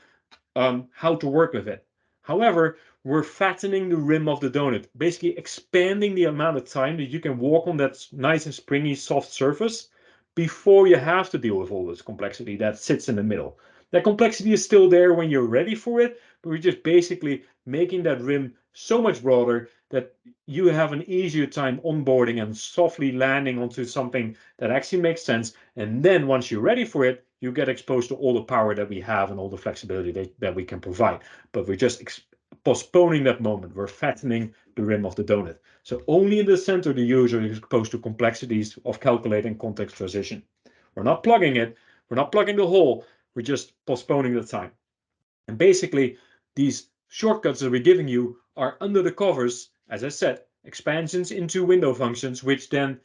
how to work with it. However, we're fattening the rim of the donut, basically expanding the amount of time that you can walk on that nice and springy soft surface before you have to deal with all this complexity that sits in the middle. That complexity is still there when you're ready for it, but we're just basically making that rim so much broader that you have an easier time onboarding and softly landing onto something that actually makes sense. And then once you're ready for it, you get exposed to all the power that we have and all the flexibility that we can provide. But we're just postponing that moment. We're fattening the rim of the donut. So only in the center the user is exposed to complexities of calculating context transition. We're not plugging it. We're not plugging the hole. We're just postponing the time. And basically, these shortcuts that we're giving you are under the covers, as I said, expansions into window functions, which then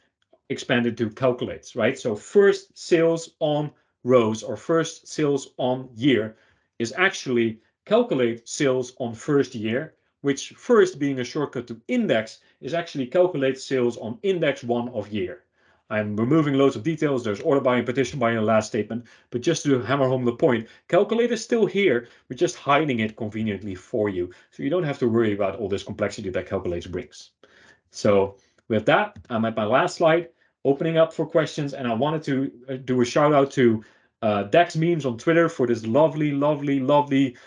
expanded to calculates, right? So first sales on rows or first sales on year is actually calculate sales on first year, which first being a shortcut to index is actually calculate sales on index 1 of year. I'm removing loads of details. There's order by and partition by in the last statement, but just to hammer home the point, calculate is still here. We're just hiding it conveniently for you, so you don't have to worry about all this complexity that calculates brings. So with that, I'm at my last slide, opening up for questions, and I wanted to do a shout out to DAX memes on Twitter for this lovely, lovely, lovely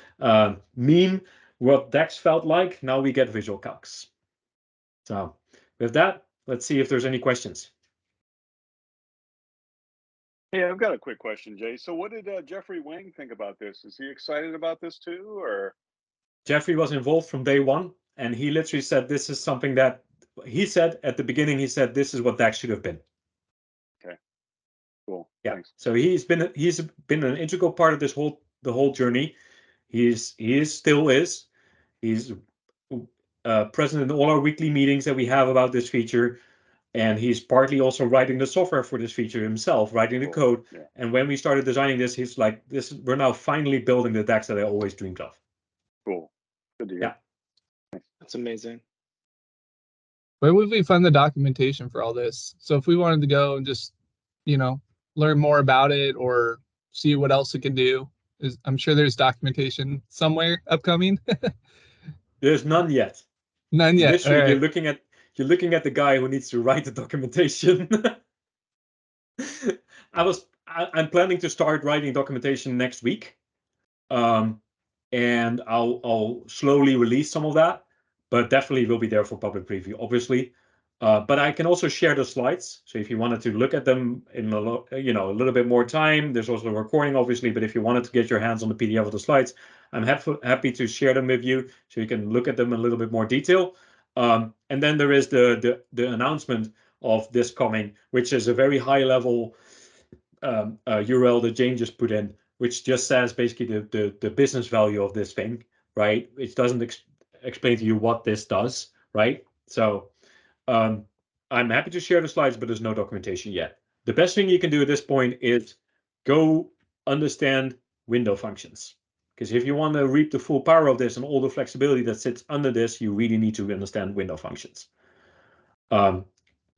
meme, what DAX felt like. Now we get visual calcs. So with that, let's see if there's any questions. Hey, I've got a quick question, Jay. So what did Jeffrey Wang think about this? Is he excited about this too, or? Jeffrey was involved from day one, and he literally said this is something that he said at the beginning. He said this is what DAX should have been. Okay, cool. Yeah. Thanks. So he's been an integral part of the whole journey. He still is. He's present in all our weekly meetings that we have about this feature. And he's partly also writing the software for this feature himself, writing the code. Yeah. And when we started designing this, he's like, we're now finally building the DAX that I always dreamed of. Cool. Good to hear. Yeah. That's amazing. Where would we find the documentation for all this? So if we wanted to go and just, learn more about it or see what else it can do, I'm sure there's documentation somewhere upcoming. There's none yet. None yet. Literally, All you're right. looking at the guy who needs to write the documentation. I'm planning to start writing documentation next week. and I'll slowly release some of that, but definitely will be there for public preview, obviously. But I can also share the slides. So if you wanted to look at them in a little bit more time, there's also a recording, obviously. But if you wanted to get your hands on the PDF of the slides, I'm happy to share them with you, so you can look at them in a little bit more detail. And then there is the announcement of this coming, which is a very high level URL that Jane just put in, which just says basically the business value of this thing, right? It doesn't explain to you what this does, right? So I'm happy to share the slides, but there's no documentation yet. The best thing you can do at this point is go understand window functions. Because if you want to reap the full power of this and all the flexibility that sits under this, you really need to understand window functions.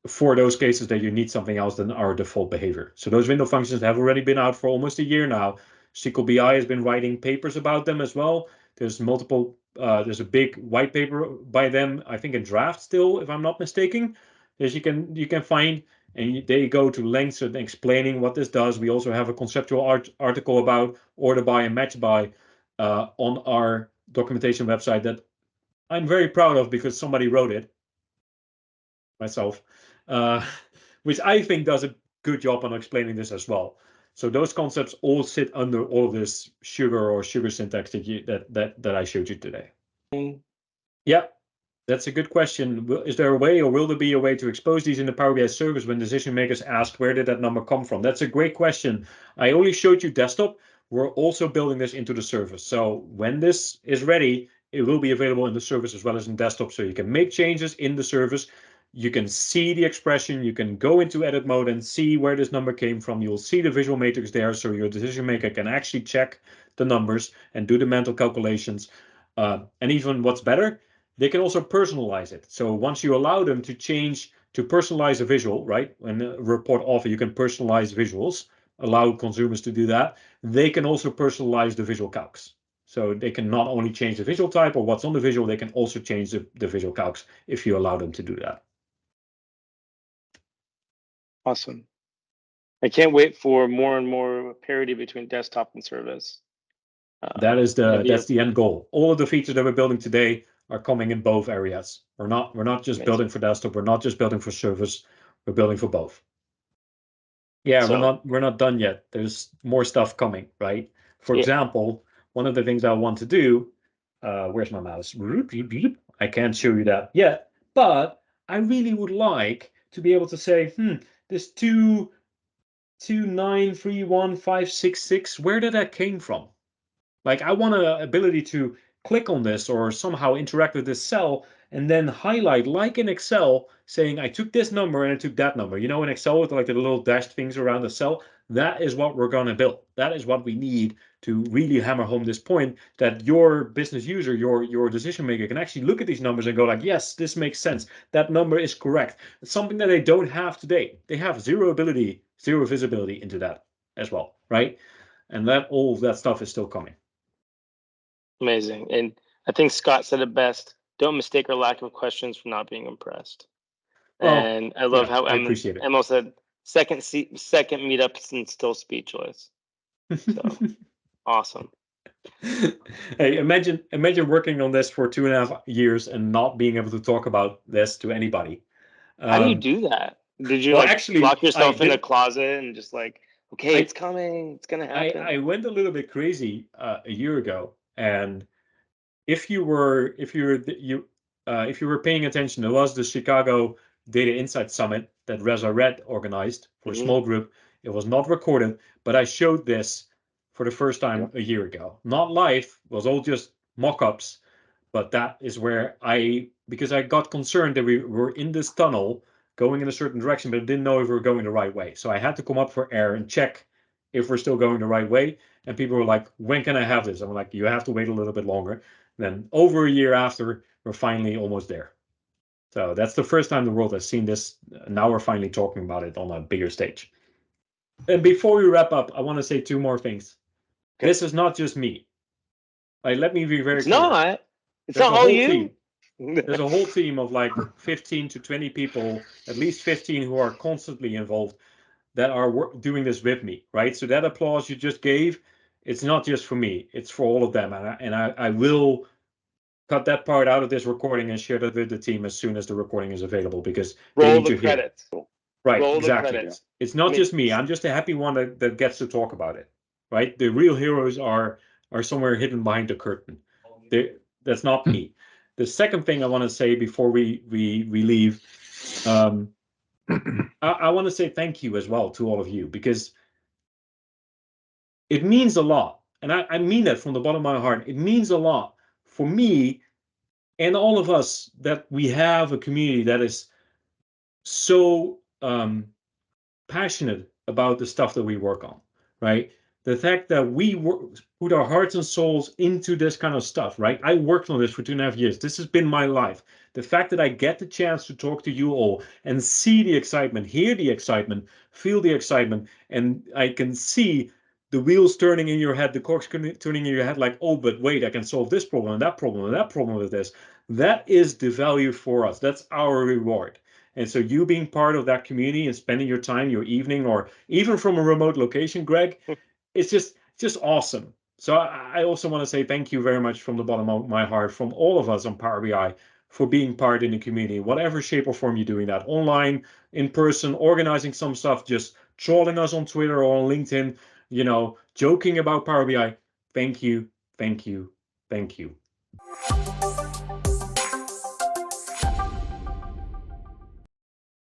For those cases that you need something else than our default behavior. So those window functions have already been out for almost a year now. SQL BI has been writing papers about them as well. There's multiple, there's a big white paper by them, I think in draft still, if I'm not mistaken, as you can find, and they go to lengths of explaining what this does. We also have a conceptual article about order by and match by on our documentation website that I'm very proud of because somebody wrote it myself, which I think does a good job on explaining this as well. So those concepts all sit under all of this sugar syntax that I showed you today. Yeah, that's a good question. Is there a way, or will there be a way to expose these in the Power BI service when decision makers ask where did that number come from? That's a great question. I only showed you desktop. We're also building this into the service. So when this is ready, it will be available in the service as well as in desktop. So you can make changes in the service. You can see the expression. You can go into edit mode and see where this number came from. You'll see the visual matrix there. So your decision maker can actually check the numbers and do the mental calculations. And even what's better, they can also personalize it. So once you allow them to change, to personalize a visual, right? When a report offer, you can personalize visuals, allow consumers to do that. They can also personalize the visual calcs. So they can not only change the visual type or what's on the visual, they can also change the visual calcs if you allow them to do that. Awesome. I can't wait for more and more parity between desktop and service. That's the end goal. All of the features that we're building today are coming in both areas. We're not just building for desktop. We're not just building for service. We're building for both. Yeah, so, we're not done yet. There's more stuff coming, right? For example, one of the things I want to do, where's my mouse? I can't show you that yet, but I really would like to be able to say, this 2931566, where did that came from? Like, I want an ability to click on this or somehow interact with this cell and then highlight, like in Excel, saying I took this number and I took that number. You know, in Excel with like the little dashed things around the cell, that is what we're going to build. That is what we need to really hammer home this point that your business user, your decision maker can actually look at these numbers and go like, yes, this makes sense. That number is correct. It's something that they don't have today. They have zero visibility into that as well, right? And all of that stuff is still coming. Amazing. And I think Scott said it best. Don't mistake our lack of questions for not being impressed. And I love how Emil said second meetups and still speechless. So awesome. Hey, imagine working on this for 2.5 years and not being able to talk about this to anybody. How do you do that? Did you lock yourself in a closet and just like, okay, it's coming, it's gonna happen? I went a little bit crazy a year ago, and if you were paying attention, there was the Chicago Data Insight Summit that Reza Red organized for a small group. It was not recorded, but I showed this for the first time a year ago. Not live, it was all just mock-ups, but that is where because I got concerned that we were in this tunnel going in a certain direction, but didn't know if we were going the right way. So I had to come up for air and check if we're still going the right way. And people were like, when can I have this? I'm like, you have to wait a little bit longer. Then over a year after, we're finally almost there. So that's the first time the world has seen this. Now we're finally talking about it on a bigger stage. And before we wrap up, I want to say 2 more things. Okay. This is not just me. Let me be very clear. It's not all you. There's a whole team of like 15 to 20 people, at least 15 who are constantly involved that are doing this with me, right? So that applause you just gave it's not just for me, it's for all of them. And I will cut that part out of this recording and share that with the team as soon as the recording is available, because they Roll need the to hear it. credits. Right, Roll the exactly. credits. It's not I mean, just me. I'm just a happy one that gets to talk about it, right? The real heroes are somewhere hidden behind the curtain. That's not me. The second thing I want to say before we leave, I want to say thank you as well to all of you, because it means a lot. And I mean that from the bottom of my heart. It means a lot for me and all of us that we have a community that is so passionate about the stuff that we work on, right? The fact that we put our hearts and souls into this kind of stuff, right? I worked on this for 2.5 years. This has been my life. The fact that I get the chance to talk to you all and see the excitement, hear the excitement, feel the excitement, and I can see the wheels turning in your head, the corks turning in your head, like, oh, but wait, I can solve this problem and that problem and that problem with this. That is the value for us. That's our reward. And so you being part of that community and spending your time, your evening, or even from a remote location, Greg, it's just awesome. So I also want to say thank you very much from the bottom of my heart, from all of us on Power BI, for being part in the community, whatever shape or form you're doing that, online, in person, organizing some stuff, just trolling us on Twitter or on LinkedIn, joking about Power BI. Thank you, thank you, thank you.